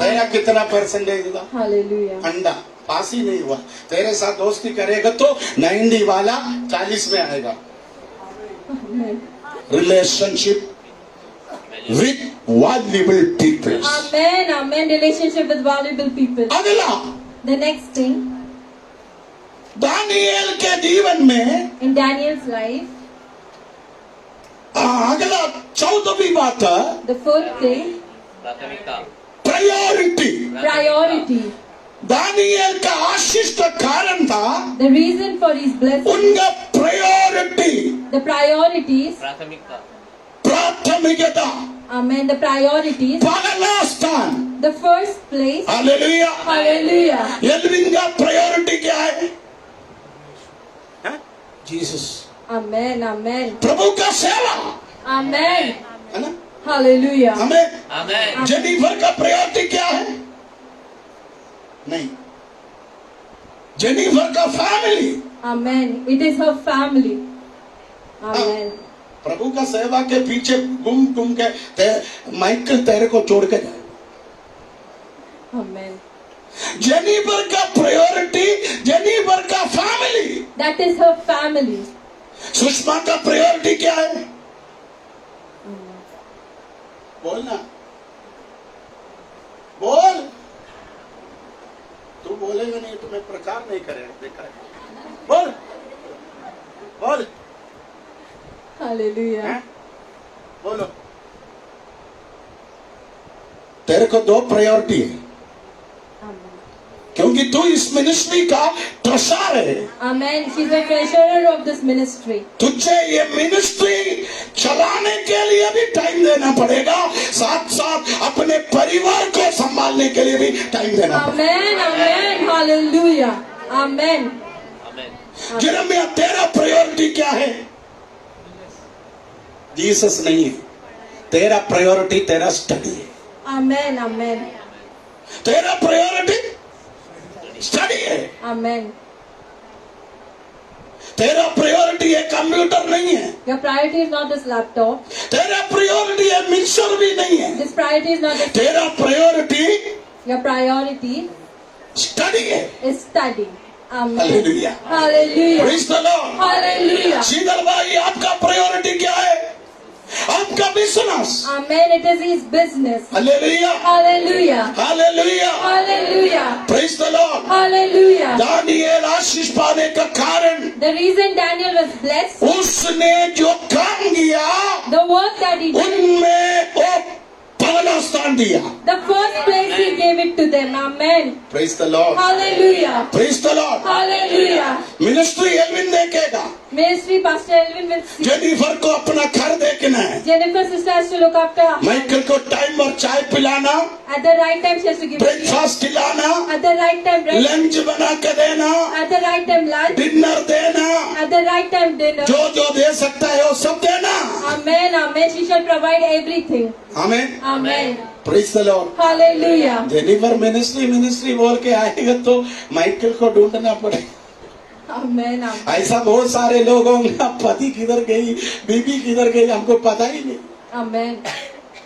तेरा कितना परसेंटेज था? Hallelujah. अंडा पास ही नहीं हुआ। तेरे साथ दोस्ती करेगा तो 90 वाला 40 में आएगा। Amen. Relationship with valuable people. Amen. Amen. Relationship with valuable people. अगला The next thing दानिएल के जीवन में in Daniel's life, अगला 14वीं बात है the fourth thing, priority. priority. Daniel का आशीष का कारण था The reason for his blessing, उनका प्रायोरिटी, the priorities. प्राथमिकता, Amen. The priorities. पहला स्थान। The first place. Hallelujah. Hallelujah. Alvin का प्रायोरिटी क्या है? जीसस। Amen. Amen. प्रभु का सेवा Amen. है ना? Hallelujah. हमें जेनिफर का प्रायोरिटी क्या है? नहीं, जेनिफर का family. Amen. It is her family. Amen. प्रभु का सेवा के पीछे घूम के माइकल तेरे को छोड़ के जाए। Amen. जेनिफर का प्रायोरिटी जेनिफर का family. That is her family. Sushma का प्रायोरिटी क्या है? बोलना, बोल। तू बोलेगा नहीं तो मैं प्रचार नहीं करेगा। देखा है? बोल बोल। Hallelujah. हैं? बोलो। तेरे को 2 प्रायोरिटी है Amen. क्योंकि तू इस मिनिस्ट्री का ट्रेजर है। Amen. She's the treasurer of this ministry. तुझे ये मिनिस्ट्री चलाने के लिए भी टाइम देना पड़ेगा, साथ साथ अपने परिवार को संभालने के लिए भी टाइम देना पड़ेगा। Amen. Amen. Hallelujah. Amen. Jeremiah तेरा प्रायोरिटी क्या है? जीसस नहीं है, तेरा प्रायोरिटी तेरा स्टडी है। Amen. Amen. तेरा प्रायोरिटी स्टडी है। Amen. तेरा प्रायोरिटी है कंप्यूटर नहीं है। Your priority is not this laptop. तेरा प्रायोरिटी है मिक्सर भी नहीं है। This priority is not this. तेरा प्रायोरिटी Your priority स्टडी है। is study. Amen. Hallelujah. Hallelujah. Praise the Lord. Hallelujah. शीतल भाई आपका प्रायोरिटी क्या है? आपका business. Amen. It is his business. Hallelujah. Hallelujah. Hallelujah. Hallelujah. Praise the Lord. Hallelujah. Daniel आशीष पाने का कारण The reason Daniel was blessed, उसने जो काम किया the work that he did, उनमें वो पहला स्थान दिया। The first place he gave it to them. Amen. Praise the Lord, Hallelujah. Praise the Lord. Hallelujah. Ministry Elvin देखेगा, Ministry Pastor Elvin will see. Jennifer को अपना घर देखना है, Jennifer's sister has to look after her. Michael को टाइम और चाय पिलाना, At the right time she has to give tea. Breakfast खिलाना, At the right time breakfast. Lunch बना के देना, At the right time lunch. Dinner देना, At the right time dinner. जो जो दे सकता है वो सब देना। Amen. Amen. She shall provide everything. आमीन, Amen. Praise the Lord. Hallelujah. Jennifer ministry बोल के आएगा तो माइकल को ढूंढना पड़ेगा। Amen. Amen. ऐसा बहुत सारे लोग होंगे, पति किधर गई, बीबी किधर गई, हमको पता ही नहीं। Amen.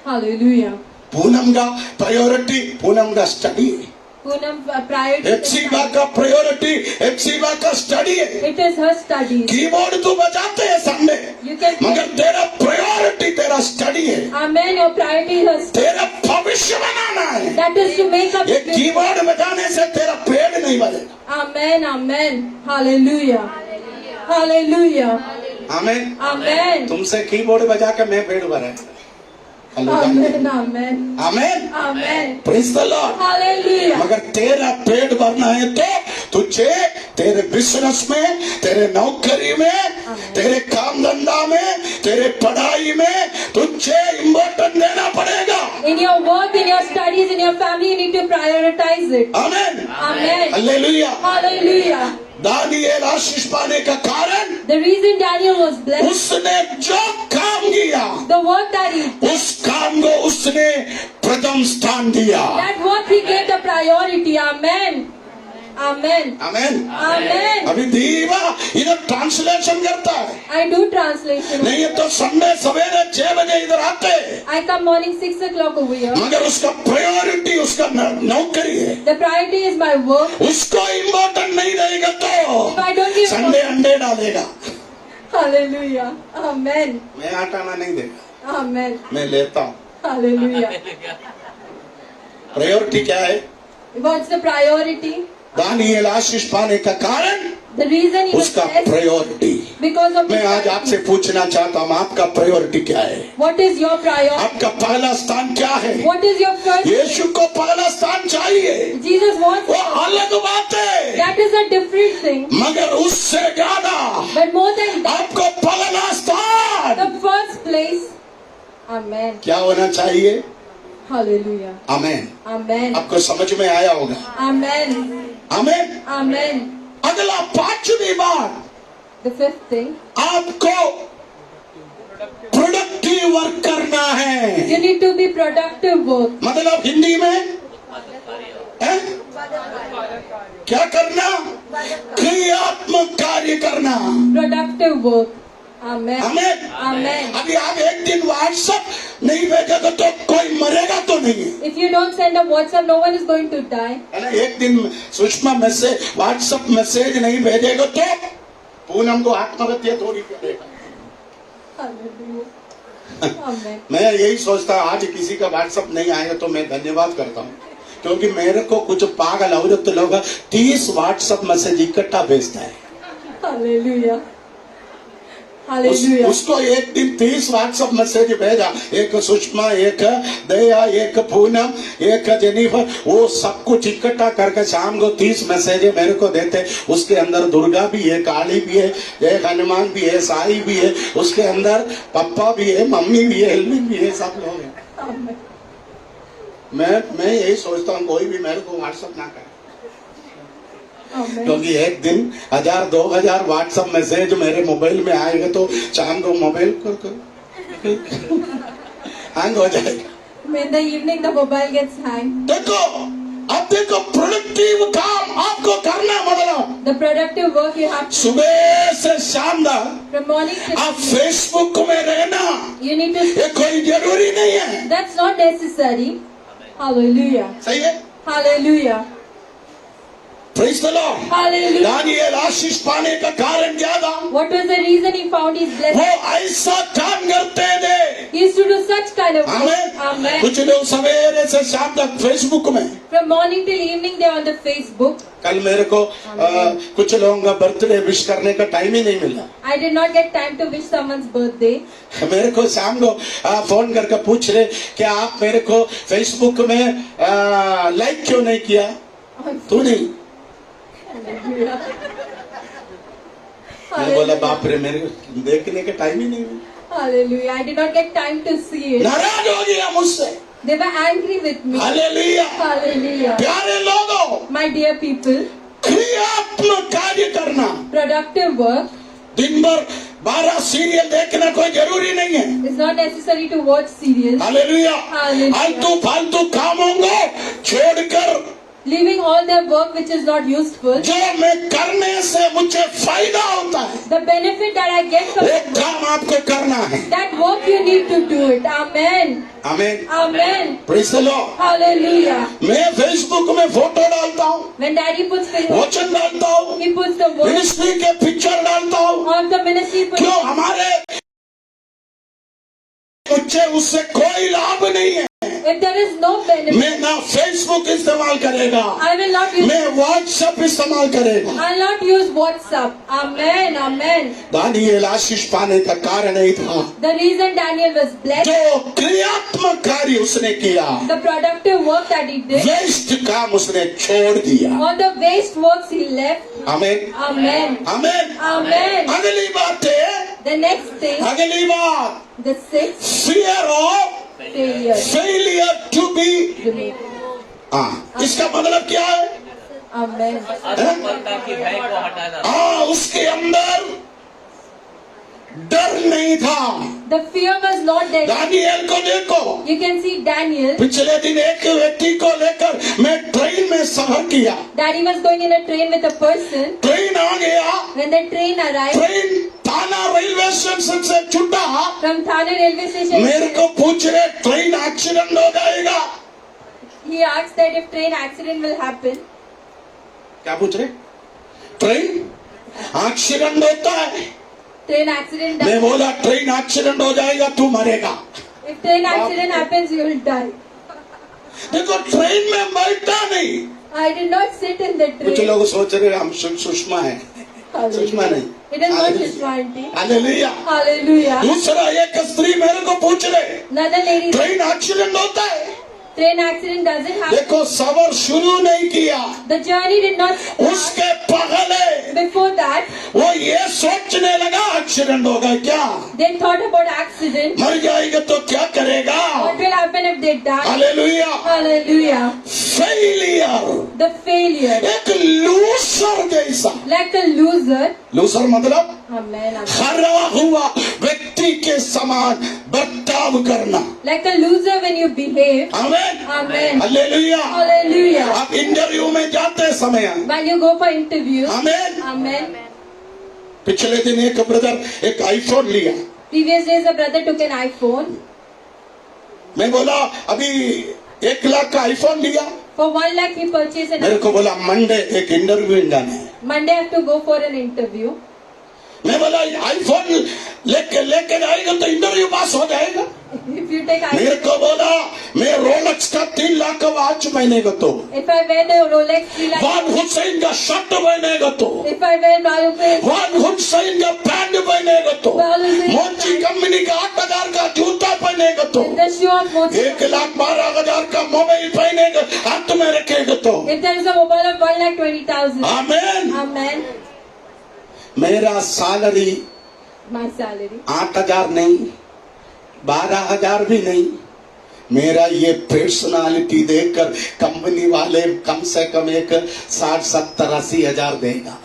Hallelujah. पूनम का प्रायोरिटी, पूनम का स्टडी है। Poonam prior to एप्सिबा का प्रायोरिटी, एप्सिबा का स्टडी है। it is her studies. Keyboard तो बजाते हैं संडे, You can मगर तेरा प्रायोरिटी तेरा स्टडी है। Amen. Your priority is her studies. तेरा भविष्य बनाना है। That is to make up. ये कीबोर्ड बजाने से तेरा पेड़ नहीं बजेगा। Amen. Amen. Hallelujah. Hallelujah. आमीन। Amen. तुमसे कीबोर्ड बजा के मैं पेड़ भरा। Amen. Amen. आमीन, Amen. Praise the Lord. Hallelujah. मगर तेरा पेट भरना है तो तुझे तेरे बिजनेस में, तेरे नौकरी में, तेरे काम धंधा में, तेरे पढ़ाई में तुझे इम्पोर्टेंस देना पड़ेगा। In your work, in your studies, in your family, you need to prioritize it. आमीन, Amen. हालेलुया। Hallelujah. दानिएल आशीष पाने का कारण, The reason Daniel was blessed, उसने जो काम किया the work that he did, उस काम को उसने प्रथम स्थान दिया। that work he gave the priority. Amen. Amen. आमीन। Amen. अभी दीवा इधर ट्रांसलेशन करता है, I do translation. नहीं है तो संडे सवेरे 6 बजे इधर आते हैं। I come morning 6 o'clock over here. मगर उसका प्रायोरिटी उसका नौकरी है, The priority is my work. उसको इम्पोर्टेंट नहीं देगा If I तो don't give संडे अंडे डालेगा। Hallelujah. Amen. मैं आटाना नहीं देगा, Amen. मैं लेता हूँ। Hallelujah. प्रायोरिटी क्या है? What's the priority? दानिएल आशीष पाने का कारण The reason he was उसका blessed प्रायोरिटी। because of मैं his आज priority. आपसे पूछना चाहता हूँ, आपका प्रायोरिटी क्या है? What is your priority? आपका पहला स्थान क्या है? What is your first? यीशु को पहला स्थान चाहिए, Jesus wants वो अलग बात है, that is a different thing. मगर उससे ज्यादा But more than that, आपको पहला स्थान the first place. Amen. क्या होना चाहिए? Hallelujah. आमेन। Amen. आपको समझ में आया होगा। Amen. आमेन। Amen. अगला पांचवी बात, The fifth thing, आपको प्रोडक्टिव वर्क करना है। you need to be productive work. मतलब हिंदी में है? क्या करना? क्रियात्मक कार्य करना। Productive work. Amen. आमेन। Amen. अभी आप एक दिन व्हाट्सएप नहीं भेजेगा तो कोई मरेगा तो नहीं, If you don't send a WhatsApp, no one is going to die. है ना? एक दिन सूचना मैसेज, व्हाट्सएप मैसेज नहीं भेजेगा तो पूनम को आत्महत्या थोड़ी करेगा। Hallelujah. Amen. मैं यही सोचता हूँ, आज किसी का व्हाट्सएप नहीं आएगा तो मैं धन्यवाद करता हूँ, क्योंकि मेरे को कुछ पागल औरत लोग 30 व्हाट्सएप मैसेज इकट्ठा भेजता है। Hallelujah. Hallelujah. उसको एक दिन 30 व्हाट्सएप मैसेज भेजा, एक सुषमा, एक दया, एक पूनम, एक जेनिफर, वो सब कुछ इकट्ठा करके शाम को 30 मैसेज मेरे को देते। उसके अंदर दुर्गा भी है, काली भी है, एक हनुमान भी है, साई भी है, उसके अंदर पप्पा भी है, मम्मी भी है, एल्विन भी है, सब लोग हैं। Amen. मैं यही सोचता हूँ, कोई भी मेरे को व्हाट्सएप ना करे, Amen. क्योंकि एक दिन 1000-2000 व्हाट्सएप मैसेज मेरे मोबाइल में आएगा तो शाम को मोबाइल हैंग हो जाएगा। In the evening, the mobile gets hanged. देखो, अब देखो, प्रोडक्टिव काम आपको करना, मतलब The productive work you have to सुबह से शाम तक from morning till आप फेसबुक में रहना you need to. ये कोई जरूरी नहीं है। That's not necessary. Hallelujah. सही है? Hallelujah. Praise the Lord. Hallelujah. Daniel आशीष पाने का कारण क्या था? What was the reason he found his वो blessing? ऐसा काम करते थे He used to do such kind of work. Amen. Amen. कुछ लोग सवेरे से शाम तक फेसबुक में। From morning till evening, they're on the Facebook. कल मेरे को कुछ लोगों का बर्थडे विश करने का टाइम ही नहीं मिला। I did not get time to wish someone's birthday. मेरे को शाम को फोन करके पूछ रहे कि आप मेरे को फेसबुक में लाइक क्यों नहीं किया? तू नहीं। मैं बोला बाप रे, मेरे को देखने का टाइम ही नहीं मिला। Hallelujah. I did not get time to see it. नाराज हो गया मुझसे। They were angry with me. Hallelujah. Hallelujah. प्यारे लोगों, My dear people, क्रियात्मक कार्य करना, productive work दिन भर 12 सीरियल देखना कोई जरूरी नहीं है। is not necessary to watch serials. Hallelujah. Hallelujah. फालतू फालतू कामों को छोड़कर Leaving all their work which is not useful. जो मैं करने से मुझे फायदा होता है, The benefit that I get from वो it, काम आपको करना है। that work you need to do it. Amen. आमीन। Amen. Praise the Lord. Hallelujah. मैं फेसबुक में फोटो डालता हूँ, When Daddy puts Facebook, वचन डालता हूँ, he puts the word ministry के पिक्चर डालता हूँ। on the ministry. क्यों? हमारे मुझे उससे कोई लाभ नहीं है। If there is no benefit, मैं ना फेसबुक इस्तेमाल करेगा, I will not use. मैं व्हाट्सएप इस्तेमाल करेगा। I'll not use WhatsApp. Amen. Amen. Daniel आशीष पाने का कारण ही था The reason Daniel was blessed, जो क्रियात्मक कार्य उसने किया, the productive work that he did, वेस्ट काम उसने छोड़ दिया। all the waste works he left. आमीन। Amen. आमीन। Amen. अगली बात है, The next thing, अगली बात, the sixth, fear of failure. Failure to be. Removed. इसका मतलब क्या है? Amen. असफलता की भय को हटाना। उसके अंदर डर नहीं था। The fear was not there. Daniel को देखो, You can see Daniel. पिछले दिन एक व्यक्ति को लेकर मैं ट्रेन में सफर किया। Daddy was going in a train with a person. Train आ गया, When the train arrived train Thane railway station से छूटा। from Thane railway station, मेरे को पूछ रहे ट्रेन एक्सीडेंट हो जाएगा? he asked that if train accident will happen. क्या पूछ रहे? ट्रेन एक्सीडेंट होता है? Train accident. मैं बोला ट्रेन एक्सीडेंट हो जाएगा, तू मरेगा। If train accident happens, you will die. देखो ट्रेन में बैठा नहीं। I did not sit in the कुछ train. लोग सोच रहे हम सुषमा है। सुषमा नहीं। It is not Sushma aunty. Hallelujah. Hallelujah. दूसरा एक स्त्री मेरे को पूछ रहे Another lady, ट्रेन एक्सीडेंट होता है? train accident doesn't happen. देखो सफर शुरू नहीं किया, The journey did not start. उसके पहले Before that, वो ये सोचने लगा एक्सीडेंट होगा क्या, they thought about accident. मर जाएगा तो क्या करेगा। What will happen if they die? Hallelujah. Hallelujah. Failure, The failure. एक लूसर जैसा। Like a loser. लूसर मतलब Amen. Amen. हरा हुआ व्यक्ति के समान बर्ताव करना। Like a loser when you behave. आमीन। Amen. हालेलुया। Hallelujah. आप इंटरव्यू में जाते समय, While you go for interview. आमीन। Amen. पिछले दिन एक ब्रदर एक आईफोन लिया। Previous days, a brother took an iPhone. मैं बोला अभी 1 लाख का आईफोन लिया। For 1 lakh, he purchased an मेरे iPhone. को बोला मंडे एक इंटरव्यू जाना है। Monday, I have to go for an interview. मैं बोला आईफोन लेके जाएगा तो इंटरव्यू पास हो जाएगा। If you take मेरे iPhone, को बोला मैं रोलेक्स का 3 लाख का वॉच पहनेगा तो, if I wear the Rolex 3 lakh, वान हुसैन का शर्ट पहनेगा तो, if I wear Maruti, वान हुसैन का पैंट पहनेगा तो, मोची कंपनी का 8,000 का जूता पहनेगा तो, the shoe of Mochi, 1,12,000 का मोबाइल पहनेगा, हाथ में रखेगा तो। if there is a mobile of 1,20,000, आमीन। Amen. मेरा सैलरी My salary. 8,000 नहीं, 12,000 भी नहीं। मेरा ये पर्सनालिटी देखकर कंपनी वाले कम से कम एक 60, 70, 80 हजार देगा।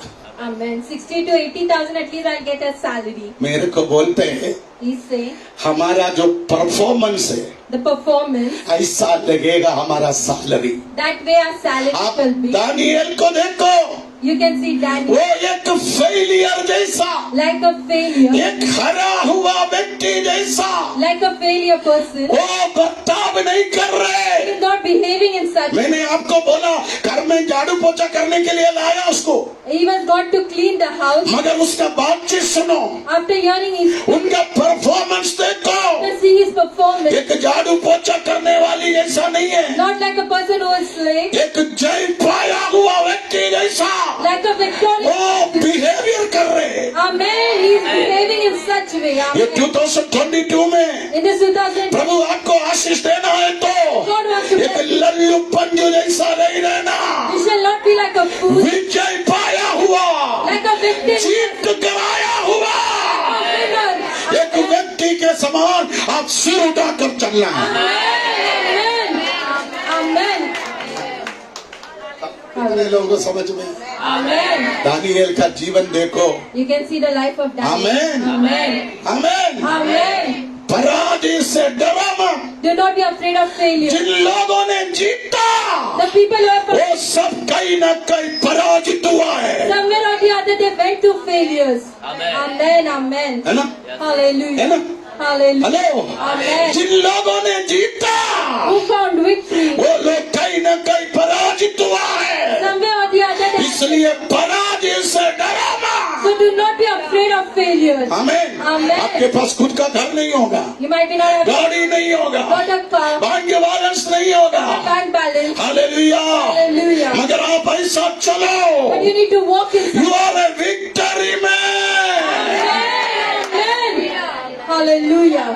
Amen. 60 to 80,000 at least I'll get a salary. मेरे को बोलते हैं He's saying हमारा जो परफॉर्मेंस है the performance, ऐसा लगेगा हमारा salary. that way our salary आप will be. दानिएल को देखो, You can see वो Daniel एक फेलियर जैसा, like a failure, एक हरा हुआ व्यक्ति जैसा like a failure person. वो बर्ताव नहीं कर रहे। He is not behaving in such. मैंने आपको बोला घर में झाड़ू पोछा करने के लिए लाया उसको, He was got to clean the house. मगर उसका बातचीत सुनो, After hearing his, उनका परफॉर्मेंस देखो, after seeing his performance, home, एक झाड़ू पोछा करने वाली जैसा नहीं है, not like a person who is slave, एक जय पाया हुआ व्यक्ति जैसा like a victorious. वो बिहेवियर कर रहे हैं। Amen. He is behaving in such way. ये Amen. 2022 में In this 2000, प्रभु आपको आशीष देना है तो God wants to एक bless. लल्लू पंजू जैसा नहीं रहना, You shall not be like a fool, विजय पाया हुआ, like a victim, जीत कराया हुआ a winner. एक व्यक्ति के समान आप सिर उठाकर चलना है। Amen. Amen. कितने लोगों को समझ में? Amen. दानिएल का जीवन देखो। You can see the life of Daniel. Amen. Amen. Amen. Amen. पराजय से डरो मत। Do not be afraid of failure. जिन लोगों ने जीता The people who have वो सब कहीं न कहीं पराजित हुआ है, somewhere or the other they went to failures. Amen. Amen. Amen. है ना? Hallelujah. है ना? Hallelujah. Hello, Amen. जिन लोगों ने जीता Who found victory? वो लोग कहीं न कहीं पराजित हुआ है, Somewhere or the other they. इसलिए पराजय से डरो मत। So do not be afraid of failures. Amen. Amen. आपके पास खुद का घर नहीं होगा, You might be not having गाड़ी नहीं होगा, got a car, bank balance नहीं होगा, a bank balance. Hallelujah, Hallelujah. मगर आप ऐसा चलो, But you need to walk in you are a victory man. Amen. Hallelujah.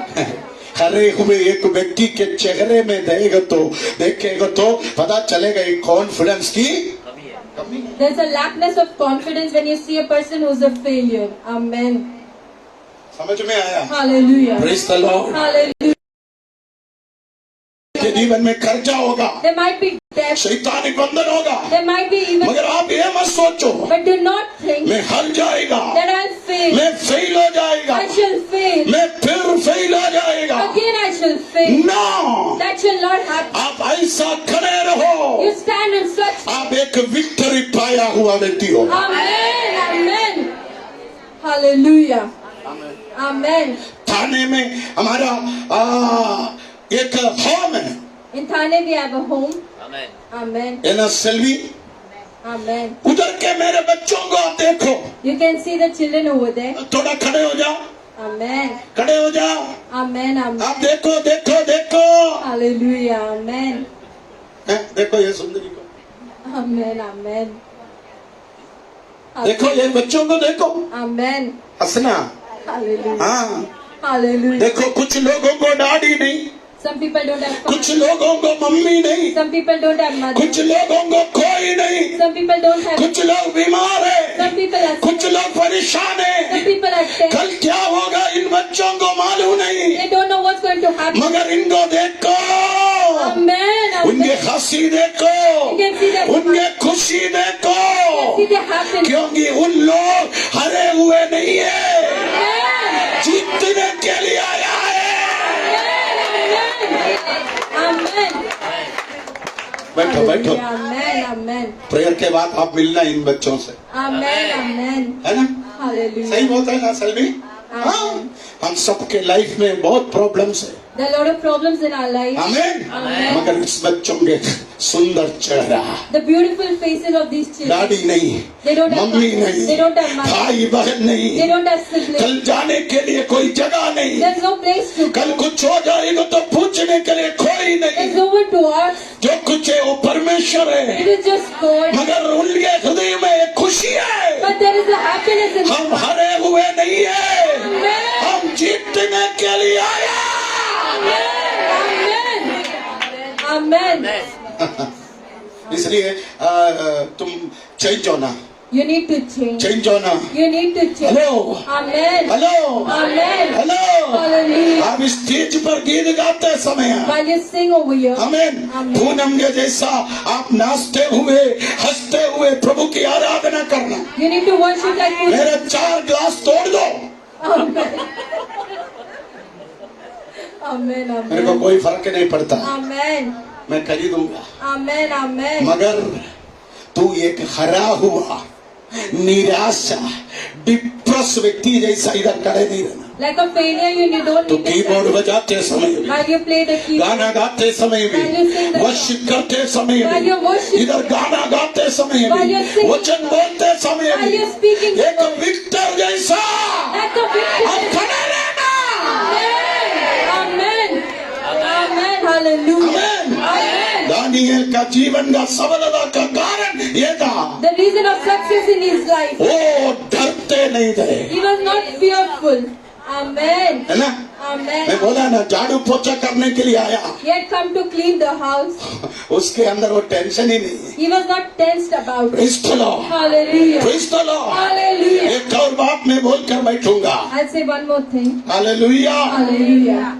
हरे हुए एक व्यक्ति के चेहरे में देखेगा तो पता चलेगा ये कॉन्फिडेंस की कमी है। There's a lackness of confidence when you see a person who's a failure. Amen. समझ में आया? Hallelujah. Praise the Lord. Hallelujah. के जीवन में कर्जा होगा, There might be death. शैतानी बंधन होगा, There might be even. मगर आप ये मत सोचो But do not think मैं हार जाएगा, that I'll fail. मैं फेल हो जाएगा, I shall fail. मैं फिर फेल हो जाएगा। Again I shall fail. No, That shall not happen. आप ऐसा खड़े रहो, You stand in such. आप एक विक्ट्री पाया हुआ व्यक्ति हो। Amen. Amen. Hallelujah. Amen. थाने में हमारा एक होम है, In Thane we have a home. Amen. Amen. है ना सेल्वी? Amen. उधर के मेरे बच्चों को आप देखो, You can see the children over there. थोड़ा खड़े हो जाओ, Amen. खड़े हो जाओ, Amen. आप Amen. देखो देखो देखो, Hallelujah. Amen. हैं? देखो ये सुंदरी को, Amen. Amen. देखो ये बच्चों को देखो, Amen. हंसना। Hallelujah. हाँ, Hallelujah. देखो कुछ लोगों को डैडी नहीं, Some people don't have कुछ father. लोगों को मम्मी नहीं, Some people don't have कुछ mother. लोगों को कोई नहीं, Some people don't have. कुछ लोग बीमार है, Some people are कुछ sick. लोग परेशान Some है। people are dead. कल क्या होगा इन बच्चों को मालूम नहीं, They don't know what's going to happen. मगर इनको देखो, Amen. उनके Amen. हंसी देखो, You can see that. उनके खुशी देखो, See the happiness. क्योंकि उन लोग हरे हुए नहीं है, Amen. जीतने के लिए आया है। Amen. बैठो बैठो, Amen. Amen. प्रेयर के बाद आप मिलना इन बच्चों से, Amen. Amen. है ना? Hallelujah. सही बोलते हैं ना सेल्वी? हाँ, हम सबके लाइफ में बहुत प्रॉब्लम्स है, There are a lot of problems in our life. आमीन। Amen. मगर इस बच्चों के सुंदर चेहरा, The beautiful faces of these children. दादी नहीं, They don't have mummy fathers. नहीं, They don't have mothers. भाई बहन They नहीं, don't have siblings. कल जाने के लिए कोई जगह नहीं, There's no place to कल go. कुछ हो जाएगा तो पूछने के लिए कोई There's नहीं, no one to ask. जो कुछ है वो परमेश्वर It है, is just God. मगर उनके हृदय में एक खुशी है, But there is a happiness in हम हरे हुए नहीं है, Amen. हम जीतने के लिए आया। Amen. Amen. इसलिए तुम चेंज होना, You need to change. Change होना। You need to change. Hello Amen. Hello Amen. Hello, Hallelujah. आप स्टेज पर गीत गाते समय While you sing over here. आमीन, Amen. पूनम के जैसा आप नाचते हुए हंसते हुए प्रभु की आराधना करना। You need to worship like Puja. मेरे 4 ग्लास तोड़ दो, Amen. Amen. मेरे को Amen. कोई फर्क नहीं पड़ता, Amen. मैं खरीदूंगा, Amen. Amen. मगर तू एक हरा हुआ निराशा डिप्रेस व्यक्ति जैसा इधर खड़े नहीं रहना। Like a failure, you don't तो need to कीबोर्ड stand. बजाते समय भी, While you play the keyboard. गाना गाते समय भी, While you sing the worship करते समय While भी, you're worshiping. इधर गाना गाते समय While भी, you're singing. वचन बोलते समय While भी, you're speaking. एक विक्टर जैसा Like a victory. हम खड़े रहना। Amen. Amen. दानियल का जीवन का सफलता का कारण ये था, The reason of success in his life. वो डरते नहीं थे, He was not fearful. Amen. है ना? मैं Amen. बोला ना, झाड़ू पोछा करने के लिए आया, He had come to clean the house. उसके अंदर वो टेंशन ही नहीं है। He was not tensed about it. Praise the Lord. Hallelujah. Praise the Lord. Hallelujah. एक और बात मैं बोलकर बैठूंगा। I'll say one more thing. Hallelujah. Hallelujah.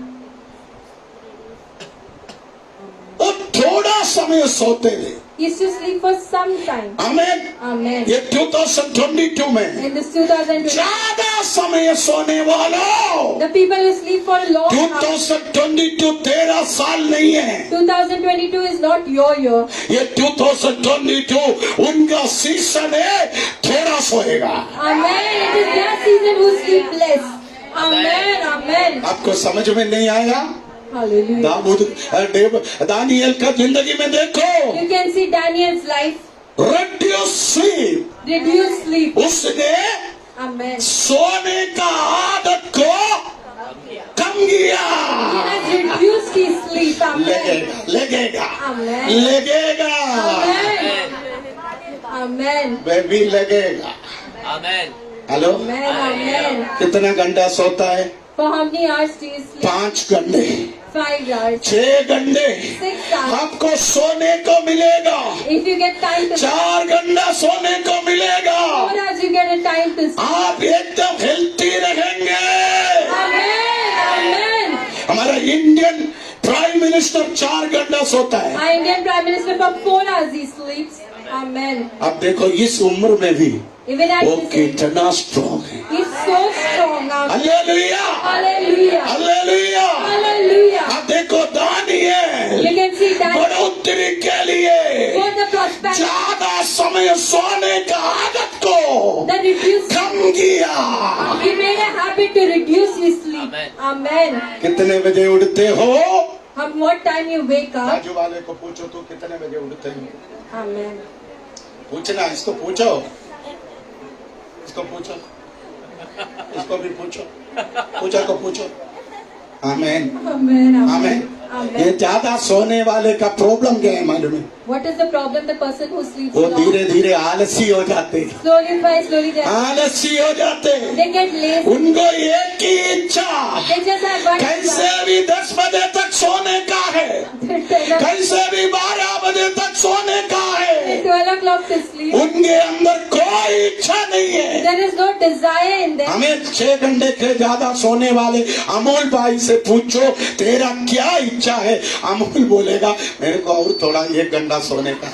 वो थोड़ा समय सोते थे। He used to sleep for some time. Amen. Amen. ये 2022 में In this 2020, ज्यादा समय सोने वालों, the people who sleep for a long time. 2022 13 साल नहीं है, 2022 is not your year. ये 2022 उनका सीजन है, थोड़ा सोएगा। Amen. It is their season who sleep less. Amen. Amen. आपको समझ में नहीं आया? Hallelujah. दानियल का जिंदगी में देखो, You can see Daniel's life. reduce sleep, Reduce sleep. उसने Amen. सोने का आदत को कम किया। He has reduced his sleep. Amen. लगेगा Amen. लगेगा Amen. Amen. बेबी लगेगा। Amen. Hello, Amen. Amen. कितना घंटा सोता है? For how many hours do you sleep? 5 घंटे, 5 hours. 6 घंटे 6 hours. आपको सोने को मिलेगा, If you get time to 4 घंटा सोने को मिलेगा, 4 hours, you get a time to sleep. आप एकदम हेल्थी रहेंगे। Amen. Amen. हमारा इंडियन प्राइम मिनिस्टर 4 घंटा सोता है। Our Indian Prime Minister for 4 hours he sleeps. Amen. अब देखो इस उम्र में भी Even at वो this age, कितना स्ट्रॉन्ग है। he's so strong. Amen. Hallelujah, Hallelujah. Hallelujah. Hallelujah. अब देखो Daniel You can see that बढ़ोतरी के लिए for the prosperity, ज्यादा समय सोने का आदत को the reduce, कम किया। he made a habit to reduce his sleep. Amen. Amen. कितने बजे उठते हो? From what time you wake up? बाजू वाले को पूछो तो कितने बजे उठते हो? Amen. पूछना, इसको पूछो, इसको पूछो, इसको भी पूछो, पूछो को पूछो। आमेन, Amen. आमेन। Amen. ये ज्यादा सोने वाले का प्रॉब्लम क्या है मालूम है? What is the problem? The person who sleeps वो long. धीरे धीरे आलसी हो जाते, Slowly by slowly they, आलसी हो जाते। they get lazy. उनको एक ही इच्छा, They just have one कैसे भी 10 बजे तक सोने का है, desire. कैसे भी 12 बजे तक सोने का है। 12 o'clock to sleep. उनके अंदर कोई इच्छा नहीं है। There is no desire in them. हमें 6 घंटे के ज्यादा सोने वाले अमोल भाई से पूछो तेरा क्या इच्छा है, अमोल बोलेगा मेरे को और थोड़ा 1 घंटा सोने का।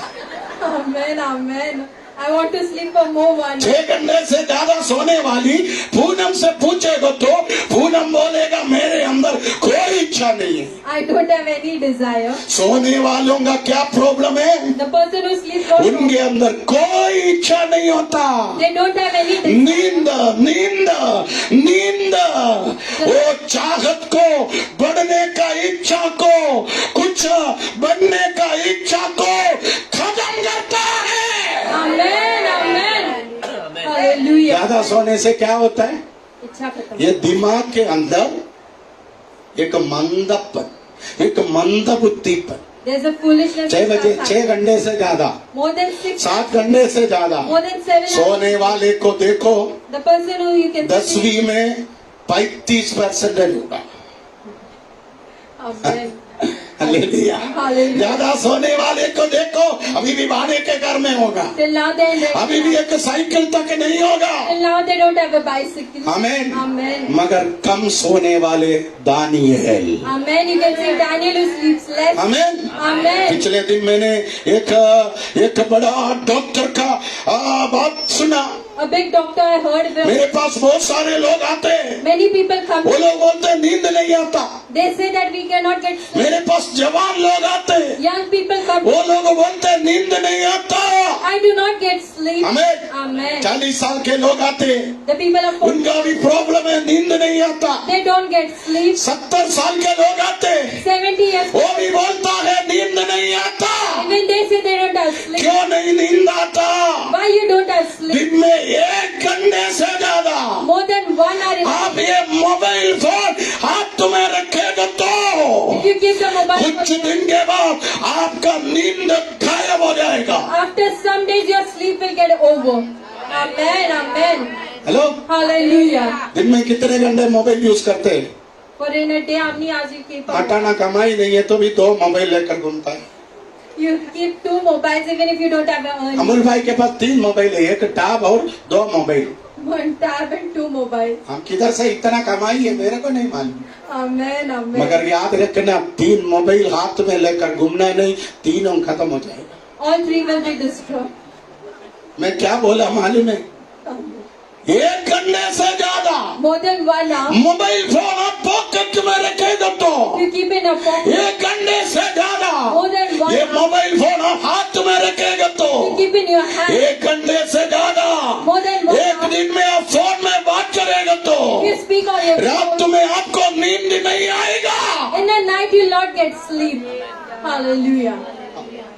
Amen. Amen. I want to sleep for more one. 6 घंटे से ज्यादा सोने वाली पूनम से पूछेगा तो पूनम बोलेगा मेरे अंदर कोई इच्छा नहीं है। I don't have any desire. सोने वालों का क्या प्रॉब्लम है? The person who sleeps for उनके अंदर कोई इच्छा नहीं होता। they don't have any desire. नींद नींद नींद वो चाहत को, बढ़ने का इच्छा को, कुछ बनने का इच्छा को खत्म करता है। Amen. Amen. Amen. Hallelujah. ज्यादा सोने से क्या होता है? इच्छा खत्म. ये दिमाग के अंदर एक मंदपन, एक मंदबुद्धिपन। There's a foolishness. 6 बजे, 6 घंटे से ज्यादा, More than 6. 7 घंटे से ज्यादा More than 7 hours. सोने वाले को देखो, The person who you can 10वीं में 35% होगा। Amen. हालेलुया। Hallelujah. ज्यादा सोने वाले को देखो, अभी भी भाड़े के घर में होगा, Till now they अभी भी एक साइकिल तक नहीं होगा। till now they don't have a bicycle. Amen. Amen. मगर कम सोने वाले Daniel, Amen. You can see Daniel who sleeps less. Amen. Amen. पिछले दिन मैंने एक बड़ा डॉक्टर का बात सुना। A big doctor I heard of. मेरे पास बहुत सारे लोग आते हैं, Many people come. वो लोग बोलते हैं नींद नहीं आता। They say that we cannot get sleep. मेरे पास जवान लोग आते हैं, Young people come. वो लोग बोलते हैं नींद नहीं आता। I do not get sleep. Amen. Amen. 40 साल के लोग आते हैं, The people of 40, उनका भी प्रॉब्लम है, नींद नहीं आता। they don't get sleep. 70 साल के लोग आते हैं, 70 years. वो भी बोलता है नींद नहीं आता। Even they say they don't have sleep. क्यों नहीं नींद आता? Why you don't have sleep? दिन में 1 घंटे से ज्यादा More than 1 hour. आप ये मोबाइल फोन हाथ तुम्हें रखेगा तो If you you keep the mobile कुछ phone, दिन के बाद आपका नींद गायब हो जाएगा। after some days your sleep will get over. Amen, amen. Hello, Hallelujah. दिन में कितने घंटे मोबाइल यूज करते हैं? For in a day, हमने आज ही keep आटाना कमाई नहीं है तो भी 2 मोबाइल लेकर घूमता है। you keep 2 mobiles even if you don't have an earning. Amul भाई के पास 3 मोबाइल है, एक टैब और 2 मोबाइल। 1 tab and 2 mobiles. हम किधर से इतना कमाई है मेरे को नहीं मालूम, Amen, amen. मगर याद रखना 3 मोबाइल हाथ में लेकर घूमना नहीं, तीनों खत्म हो जाएगा। All 3 will be destroyed. मैं क्या बोला मालूम है? 1 घंटे से ज्यादा More than 1 hour, mobile phone आप पॉकेट में रखेगा तो you keep in a pocket. 1 घंटे से ज्यादा More than 1 ये hour, मोबाइल फोन आप हाथ में रखेगा तो you keep in your hand. 1 घंटे से ज्यादा More than 1 एक hour, दिन में आप फोन में बात करेगा तो you speak on your रात phone. में आपको नींद नहीं आएगा। In the night you will not get sleep. Hallelujah.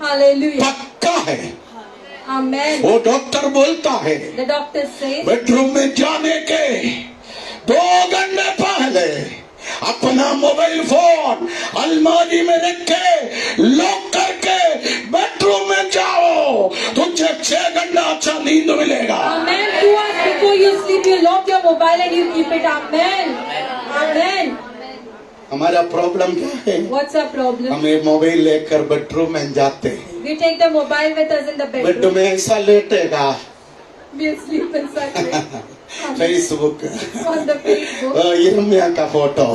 Hallelujah. पक्का है, Amen. वो डॉक्टर बोलता है The doctor says, बेडरूम में जाने के 2 घंटे पहले अपना मोबाइल फोन अलमारी में रख के लॉक करके बेडरूम में जाओ, तुझे 6 घंटा अच्छा नींद मिलेगा। Amen. 2 hours before you sleep, you lock your mobile and you keep it. Amen. Amen. हमारा प्रॉब्लम क्या है? What's our problem? हम ये मोबाइल लेकर बेडरूम में जाते हैं, We take the mobile with us in the bed bedroom. में ऐसा लेटेगा, We'll sleep inside it. Facebook, On the Facebook. यिर्मयाह का फोटो,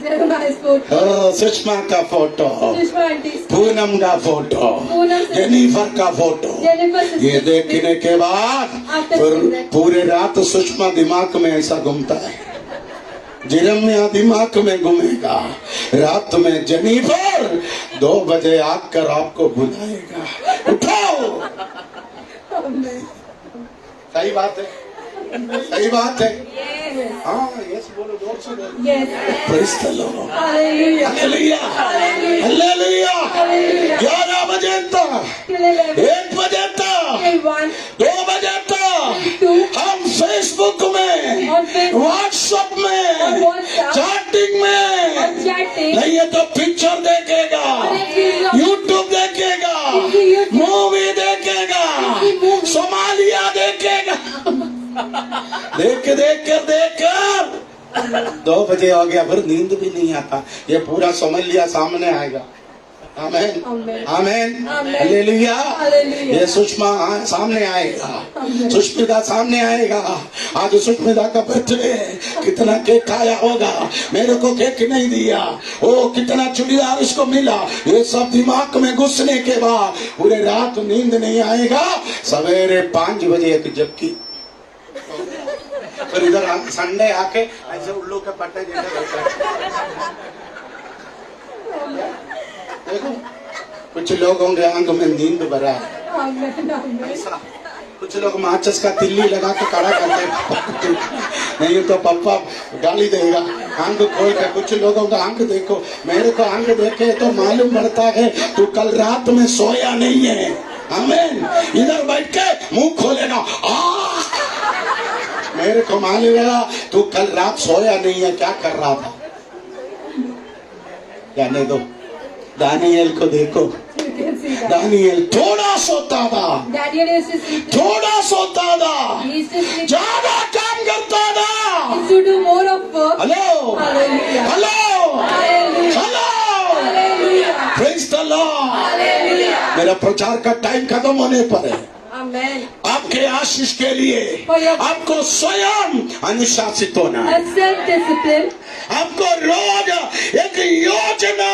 Jeremiah's photo. सुषमा का photo, Sushma auntie's photo. Poonam का फोटो, Poonam sister. जेनिफर का फोटो, Jennifer's sister. ये देखने के बाद After फिर seeing that. पूरे रात सुषमा दिमाग में ऐसा घूमता है, जिरमिया दिमाग में घूमेगा, रात में जेनिफर 2 बजे आकर आपको बुलाएगा, उठाओ। Amen. सही बात है, सही बात है। Yes. हाँ, यस बोलो, जोर से बोलो। Yes. Praise the Lord. Hallelujah. Hallelujah, Hallelujah. Hallelujah. Hallelujah. 11 बजे तक, Till 11. 1 बजे तक, Till 1. 2 बजे तक Till 2. हम फेसबुक में, On Facebook. व्हाट्सएप में, On WhatsApp. चैटिंग में, On chatting. नहीं है तो पिक्चर देखेगा, यूट्यूब देखेगा, मूवी देखेगा, सोमालिया देखेगा, देख कर 2 बजे हो गया, फिर नींद भी नहीं आता, ये पूरा सोमालिया सामने आएगा। आमेन, Amen. आमेन, Amen. हालेलुया। Hallelujah. ये सुषमा सामने आएगा, सुष्मिता सामने आएगा। आज सुष्मिता का बर्थडे, कितना केक खाया होगा, मेरे को केक नहीं दिया, ओ कितना चूड़ीदार उसको मिला, ये सब दिमाग में घुसने के बाद पूरे रात नींद नहीं आएगा। सवेरे 5 बजे एक जबकि फिर इधर संडे आके ऐसे उल्लू के पट्टे जैसे बैठा है। देखो, कुछ लोगों के आंख में नींद भरा है, Amen. Amen. ऐसा कुछ लोग माचिस का तिल्ली लगा के खड़ा करते हैं, नहीं तो पापा गाली देगा, आंख खोल के। कुछ लोगों का आंख देखो, मेरे को आंख देखे तो मालूम पड़ता है तू कल रात में सोया नहीं है। आमीन। इधर बैठ के मुंह खोलेगा, मेरे को मालूम है तू कल रात सोया नहीं है, क्या कर रहा था। जाने दो, दानियल को देखो, You can see that. Daniel थोड़ा सोता था, Daniel used to sleep. थोड़ा सोता था, He used to sleep. ज्यादा काम करता He था। used to do more of work. Hello, Hallelujah. Hello, Hallelujah. Hello, Hallelujah. Praise the Lord. Hallelujah. मेरा प्रचार का टाइम खत्म होने पर है। Amen. आपके आशीष के लिए आपको स्वयं अनुशासित होना है। A self-discipline. आपको रोज एक योजना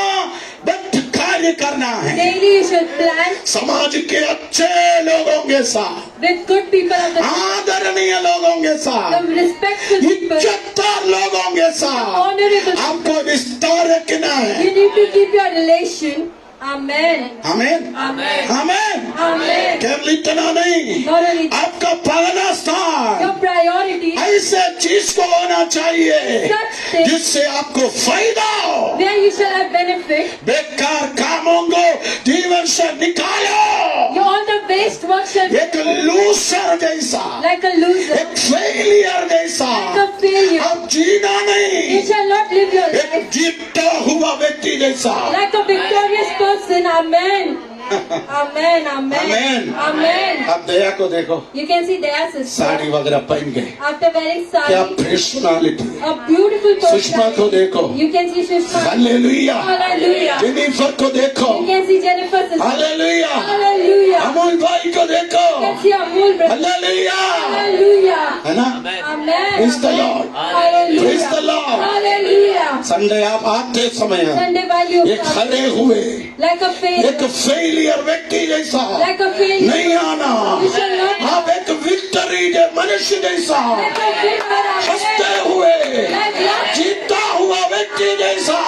बद्ध कार्य करना है, Daily you should plan समाज के अच्छे लोगों के साथ, with good people of the आदरणीय लोगों के साथ, the respectful people. इज्जतदार लोगों के साथ Honorable. आपको रिश्ता रखना है। You need to keep your relation. Amen. आमीन, Amen. आमीन। Amen. केवल इतना नहीं, Not only that, आपका पहला स्थान your priority ऐसे चीज को होना चाहिए Such thing. जिससे आपको फायदा हो। where you shall have benefit. बेकार कामों को जीवन से निकालो। All the waste work shall be एक लूसर जैसा, like a loser, एक फेलियर जैसा like a failure. अब जीना You नहीं, shall not live your एक life जीता हुआ हुआ व्यक्ति जैसा। Like a victorious person. Amen. Amen. Amen. Amen. Amen. अब दया को देखो, You can see their sister. Sari वगैरह पहन के After wearing क्या sari, personality. a beautiful Sushma को personality. देखो, You can see Sushma. Hallelujah. Hallelujah. Jennifer को देखो, You can see Jennifer's sister. Hallelujah. Hallelujah. Amol भाई को देखो, You can see Amul brother. Hallelujah. Hallelujah. है ना? Amen. Praise the Lord. Hallelujah. Praise the Lord. Hallelujah. Sunday आप आते समय Sunday while you ये खड़े हुए like a failure. एक फेलियर व्यक्ति जैसा Like a failure. नहीं आना। You shall not. आप एक विक्टरी मनुष्य जैसा Like a failure. हंसते हुए Like love. जीता हुआ व्यक्ति जैसा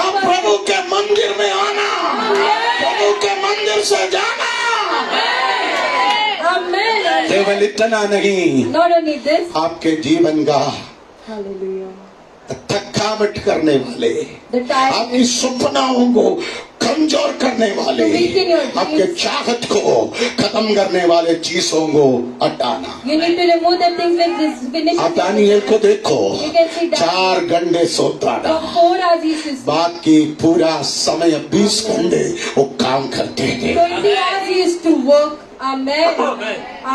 आप प्रभु के मंदिर में आना, प्रभु के मंदिर से जाना। Amen. केवल इतना नहीं, Not only this. आपके जीवन का Hallelujah. थकावट करने वाले, The time. आपकी सपनाओं को कमजोर करने वाले, To weaken your dreams. आपके चाहत को खत्म करने वाले चीजों को हटाना। You need to remove the things like this. Finish. आप दानिएल को देखो, You can see that. 4 घंटे सोता For था, 4 hours he used to sleep. बाकी पूरा समय 20 घंटे वो काम करते थे। 20 hours he used to work. Amen.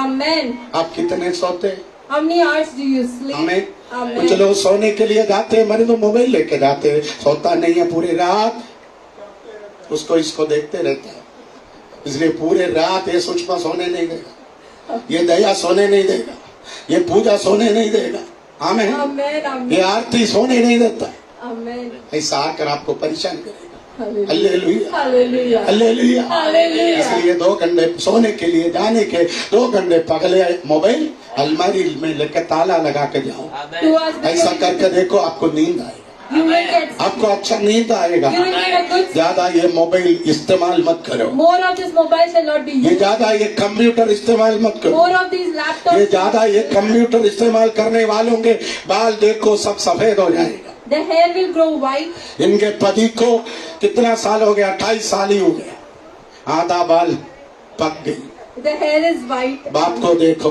Amen. आप कितने सोते? How many hours do you sleep? हमें Amen. कुछ लोग सोने के लिए जाते हैं, मैंने तो मोबाइल लेके जाते हैं, सोता नहीं है पूरी रात, उसको इसको देखते रहते हैं, इसलिए पूरे रात ये सुषमा सोने नहीं देगा, ये दया सोने नहीं देगा, ये पूजा सोने नहीं देगा। आमीन। Amen. Amen. ये आरती सोने नहीं देता, Amen. ऐसा आकर आपको परेशान करेगा। Hallelujah. Hallelujah, Hallelujah. Hallelujah. Hallelujah. इसलिए 2 घंटे सोने के लिए जाने के 2 घंटे पहले मोबाइल अलमारी में लेकर ताला लगा के जाओ। 2 hours ऐसा before करके देखो, आपको नींद आएगा, you will get. आपको अच्छा नींद आएगा। You will get a good. ज्यादा ये मोबाइल इस्तेमाल मत करो, More of this mobile shall not be ये used. ज्यादा ये कंप्यूटर इस्तेमाल मत करो, More of these ये laptops. ज्यादा ये कंप्यूटर इस्तेमाल करने वालों के बाल देखो सब सफेद हो जाएगा। The hair will grow white. इनके पति को कितना साल हो गया? 28 साल ही हो गया, आधा बाल पक गई। The hair is white. बाप को देखो,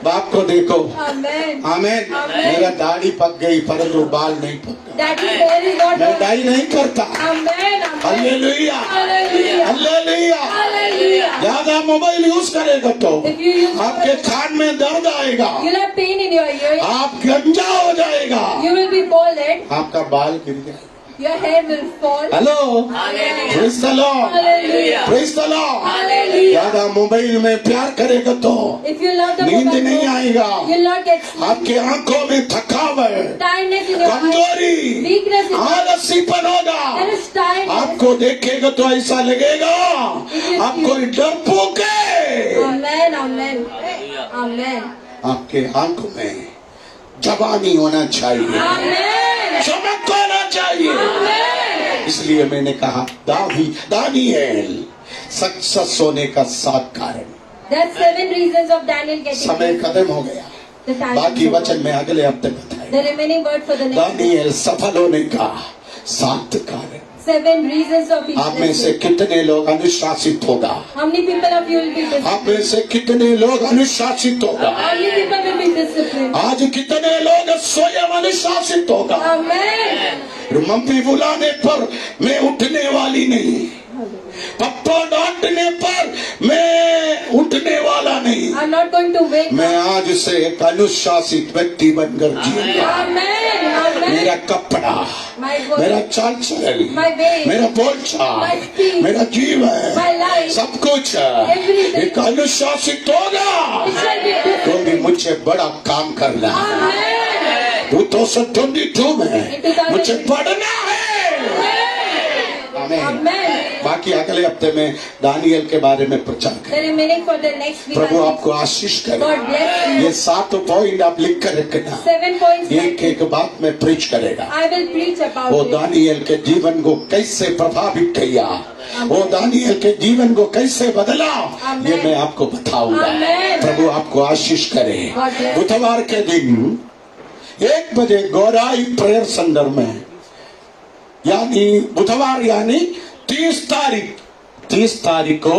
बाप को देखो। Amen. आमीन। मेरा दाढ़ी पक गई परंतु बाल नहीं पका, Daddy's hair is not मैं white. डाई नहीं करता। Amen. Amen. Hallelujah, Hallelujah. Hallelujah. Hallelujah. ज्यादा मोबाइल यूज करेगा तो If you use आपके कान में दर्द आएगा, you'll have pain in your ear. आप गंजा हो जाएगा, You will be balded. आपका बाल गिर जाएगा। Your hair will fall. Hello, praise the Lord, Hallelujah. Praise the Lord. Hallelujah. ज्यादा मोबाइल में प्यार करेगा तो If you love the नींद mobile नहीं phone, आएगा, you'll not get sleep. आपके आंखों में थकावट, Tiredness in your eyes. कमजोरी, Weakness in your eyes. आलसीपन होगा। There is tiredness. आपको देखेगा तो ऐसा लगेगा आप कोई डरपोक है। Amen. Amen. Amen. आपके आंखों में जवानी होना चाहिए, Amen. चमक होना चाहिए। Amen. इसलिए मैंने कहा दानिएल सक्सेस होने का 7 कारण। That's 7 reasons of Daniel getting समय this. खत्म हो गया, The time बाकी is over. वचन में अगले हफ्ते बताए। The remaining word for the next Daniel सफल होने का 7 कारण। 7 reasons of his आप में से blessing. कितने लोग अनुशासित होगा? How many people of you will be disciplined? आप में से कितने लोग अनुशासित होगा? How many people will be disciplined? आज कितने लोग स्वयं अनुशासित होगा? Amen. मम्मी बुलाने पर मैं उठने वाली नहीं, पप्पा डांटने पर मैं उठने वाला नहीं, I'm not going to wake मैं up. आज से एक अनुशासित व्यक्ति बनकर जीऊंगा। Amen. मेरा Amen. कपड़ा, My मेरा word, चाल चलन, My way, मेरा बोलचाल, My speech, मेरा जीवन, my life, सब कुछ everything. एक अनुशासित होगा, it shall be disciplined. क्योंकि मुझे बड़ा काम करना है। Amen. 2022 में मुझे बढ़ना है। आमीन। Amen. बाकी अगले हफ्ते में दानिएल के बारे में प्रचार The करें। remaining for the next week. प्रभु आपको आशीष करे। God bless you. ये 7 पॉइंट आप लिख कर रखना, 7 points. एक एक बात में प्रीच करेगा। I will preach about वो it. दानिएल के जीवन को कैसे प्रभावित किया, वो दानिएल के जीवन को कैसे बदला, ये मैं आपको बताऊंगा। Amen. प्रभु आपको आशीष करे। God bless. बुधवार के दिन 1 बजे गौराई प्रेयर सेंटर में, यानी बुधवार यानी 30 तारीख को,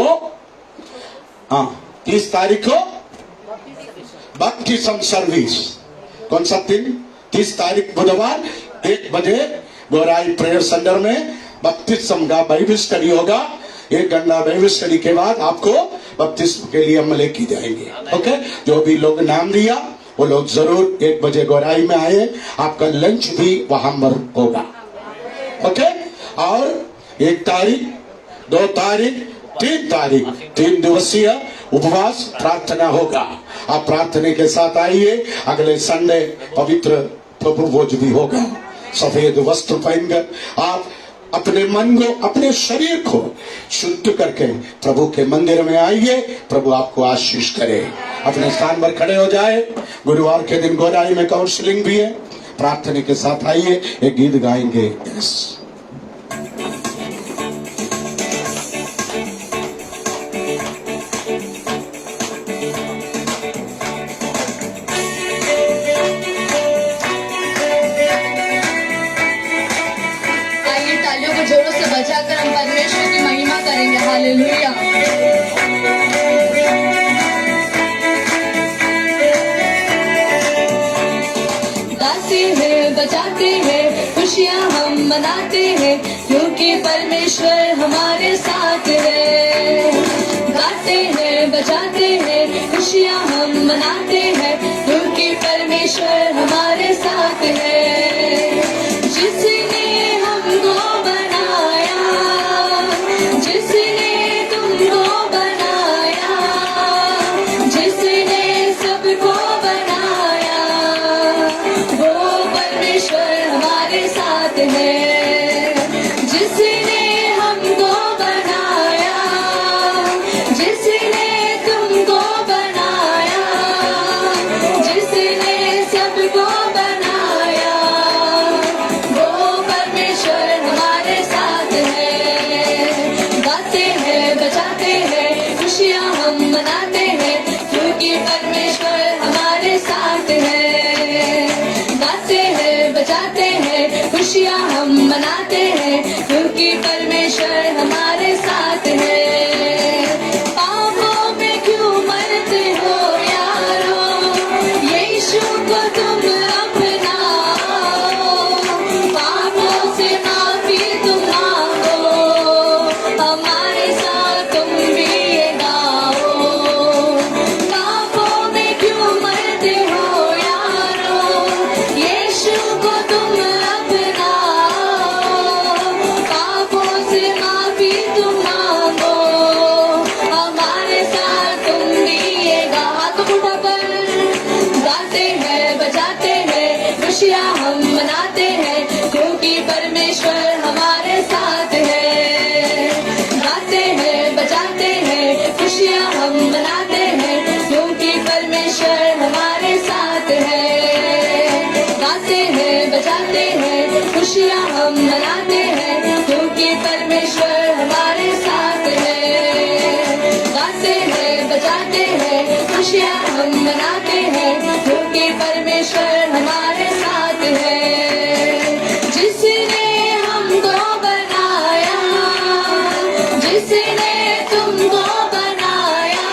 हाँ 30 तारीख को बपतिस्म सर्विस। कौन सा दिन? 30 तारीख बुधवार 1 बजे गौराई प्रेयर सेंटर में बपतिस्म का बाइबल स्टडी होगा। 1 घंटा बाइबल स्टडी के बाद आपको बपतिस्म के लिए हम लेके जाएंगे। ओके, जो भी लोग नाम दिया वो लोग जरूर 1 बजे गौराई में आए। आपका लंच भी वहां पर होगा। ओके, और 1 तारीख 2 तारीख 3 तारीख 3 दिवसीय उपवास प्रार्थना होगा। आप प्रार्थना के साथ आइए। अगले संडे पवित्र प्रभु भोज भी होगा। सफेद वस्त्र पहनकर आप अपने मन को, अपने शरीर को शुद्ध करके प्रभु के मंदिर में आइए। प्रभु आपको आशीष करे। अपने स्थान पर खड़े हो जाए। गुरुवार के दिन गौराई में काउंसलिंग भी है। प्रार्थना के साथ आइए। एक गीत गाएंगे। जोरों से बजाकर हम परमेश्वर की महिमा करेंगे। हालेलुया। गाते हैं, बजाते हैं, खुशियाँ हम मनाते हैं, क्योंकि परमेश्वर हमारे साथ है। गाते हैं, बजाते हैं, खुशियाँ हम मनाते हैं, क्योंकि परमेश्वर हमारे साथ है। जिसने हमको बनाया, जिसने तुमको बनाया, जिसने सबको बनाया, वो परमेश्वर हमारे साथ है। जिसने हमको बनाया, जिसने तुमको बनाया, जिसने सबको बनाया, वो परमेश्वर हमारे साथ है। गाते हैं, बजाते हैं, खुशियाँ हम मनाते हैं, क्योंकि परमेश्वर हमारे साथ है। गाते हैं, बजाते हैं, खुशियाँ हम मनाते हैं, क्योंकि परमेश्वर हमारे साथ है। पापों में क्यों मरते हो यारो, यीशु को तुम अपनाओ। पापों से माफी तुम मांगो, हमारे साथ तुम भी ये गाओ। पापों में क्यों मरते हो यारो, यीशु को तुम अपनाओ। पापों से माफी तुम मांगो, हमारे साथ तुम भी ये गाओ। हाथ उठाकर गाते हैं, बजाते हैं, खुशियाँ हम मनाते हैं, क्योंकि परमेश्वर हमारे साथ है। गाते हैं, बजाते हैं, खुशियाँ हम मनाते हैं, क्योंकि परमेश्वर हमारे साथ है। गाते हैं, बजाते हैं, खुशियाँ हम मनाते हैं, क्योंकि परमेश्वर हमारे साथ है। गाते हैं, बजाते हैं, खुशियाँ हम मनाते हैं, क्योंकि परमेश्वर हमारे साथ है। जिसने हमको बनाया, जिसने तुमको बनाया,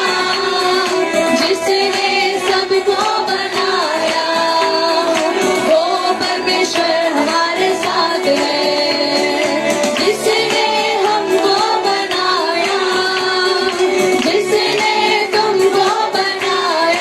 जिसने सबको बनाया, वो परमेश्वर हमारे साथ है। जिसने हमको बनाया, जिसने तुमको बनाया,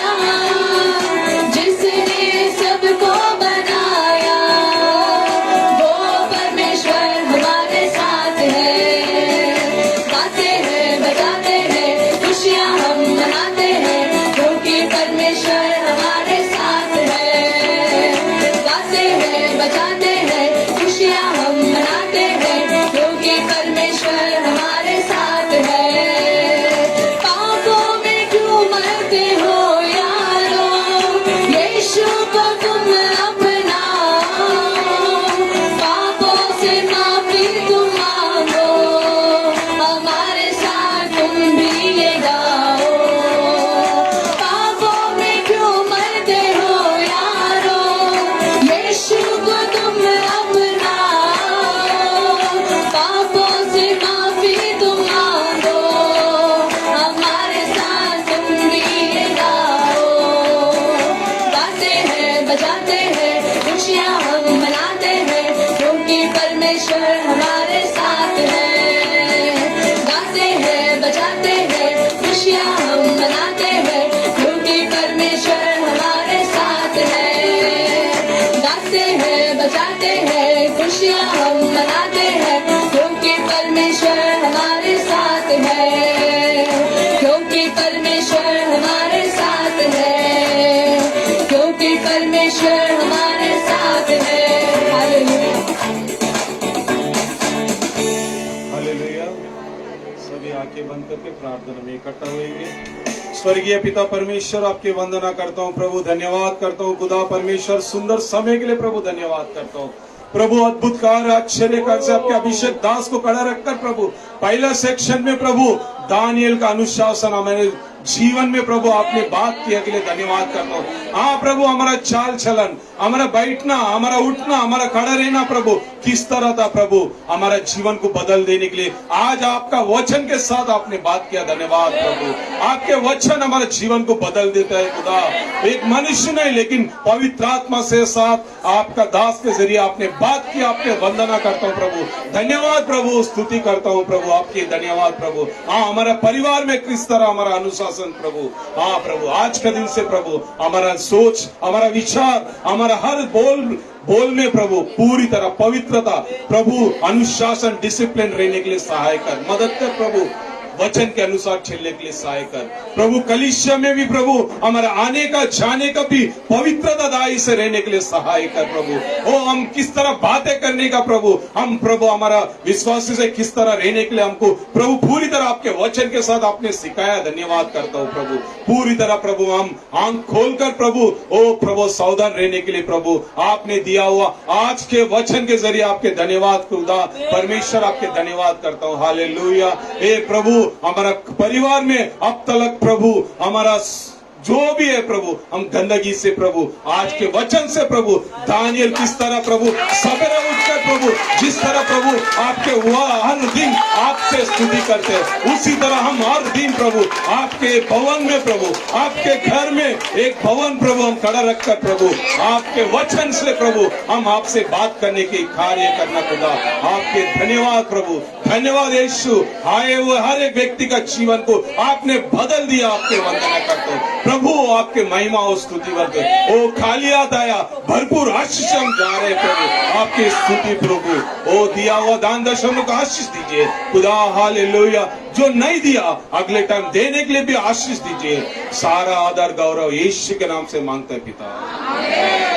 गाते हैं बजाते हैं खुशियाँ हम मनाते हैं क्योंकि परमेश्वर हमारे साथ है क्योंकि परमेश्वर हमारे साथ है क्योंकि परमेश्वर हमारे साथ है हालेलुया हालेलुया। सभी आंखें बंद करके प्रार्थना में इकट्ठा होंगे। स्वर्गीय पिता परमेश्वर, आपकी वंदना करता हूँ प्रभु, धन्यवाद करता हूँ खुदा परमेश्वर, सुंदर समय के लिए प्रभु धन्यवाद करता हूँ प्रभु। अद्भुत कार्य आश्चर्य कार्य से आपके अभिषेक दास को खड़ा रखकर प्रभु पहला सेक्शन में प्रभु दानियल का अनुशासन हमारे जीवन में प्रभु आपने बात किया के लिए धन्यवाद करता हूँ। हाँ प्रभु, हमारा चाल चलन, हमारा बैठना, हमारा उठना, हमारा खड़ा रहना प्रभु किस तरह था प्रभु हमारा जीवन को बदल देने के लिए आज आपका वचन के साथ आपने बात किया। धन्यवाद प्रभु, आपके वचन हमारे जीवन को बदल देता है खुदा। एक मनुष्य नहीं लेकिन पवित्र आत्मा से साथ आपका दास के जरिए आपने बात की, आपने वंदना करता हूँ प्रभु। धन्यवाद प्रभु, स्तुति करता हूँ प्रभु आपके। धन्यवाद प्रभु। हाँ, हमारा परिवार में किस तरह हमारा अनुशासन प्रभु। हाँ प्रभु, आज का दिन से प्रभु हमारा सोच, हमारा विचार, हमारा हर बोल में प्रभु पूरी तरह पवित्रता प्रभु, अनुशासन, डिसिप्लिन रहने के लिए सहाय कर, मदद कर प्रभु। वचन के अनुसार चलने के लिए सहाय कर प्रभु। कलीसिया में भी प्रभु हमारा आने का जाने का भी पवित्रता दाई से रहने के लिए सहाय कर प्रभु। ओ हम किस तरह बातें करने का प्रभु, हम प्रभु हमारा विश्वासी से किस तरह रहने के लिए हमको प्रभु पूरी तरह आपके वचन के साथ आपने सिखाया। धन्यवाद करता हूँ प्रभु। पूरी तरह प्रभु हम आंख खोलकर प्रभु ओ प्रभु सावधान रहने के लिए प्रभु आपने दिया हुआ आज के वचन के जरिए आपके धन्यवाद खुदा परमेश्वर, आपके धन्यवाद करता हूँ। हालेलुया। ए प्रभु, हमारा परिवार में अब तक प्रभु हमारा जो भी है प्रभु हम गंदगी से प्रभु आज के वचन से प्रभु दानियल किस तरह प्रभु सवेरे उठकर प्रभु जिस तरह प्रभु आपके हुआ हर दिन आपसे स्तुति करते हैं उसी तरह हम हर दिन प्रभु आपके भवन में प्रभु आपके घर में एक भवन प्रभु हम खड़ा रखकर प्रभु आपके वचन से प्रभु हम आपसे बात करने की कार्य करना खुदा आपके धन्यवाद प्रभु। धन्यवाद यीशु। आए हुए हर एक व्यक्ति का जीवन को आपने बदल दिया। आपके वंदना करते हो प्रभु, आपके महिमा और स्तुति वर्ग ओ खाली हाथ आया भरपूर आशीष हम जा रहे प्रभु आपकी स्तुति प्रभु। ओ दिया हुआ दान दशम को आशीष दीजिए खुदा। हालेलुया। जो नहीं दिया अगले टाइम देने के लिए भी आशीष दीजिए। सारा आदर गौरव यीशु के नाम से मांगते हैं पिता।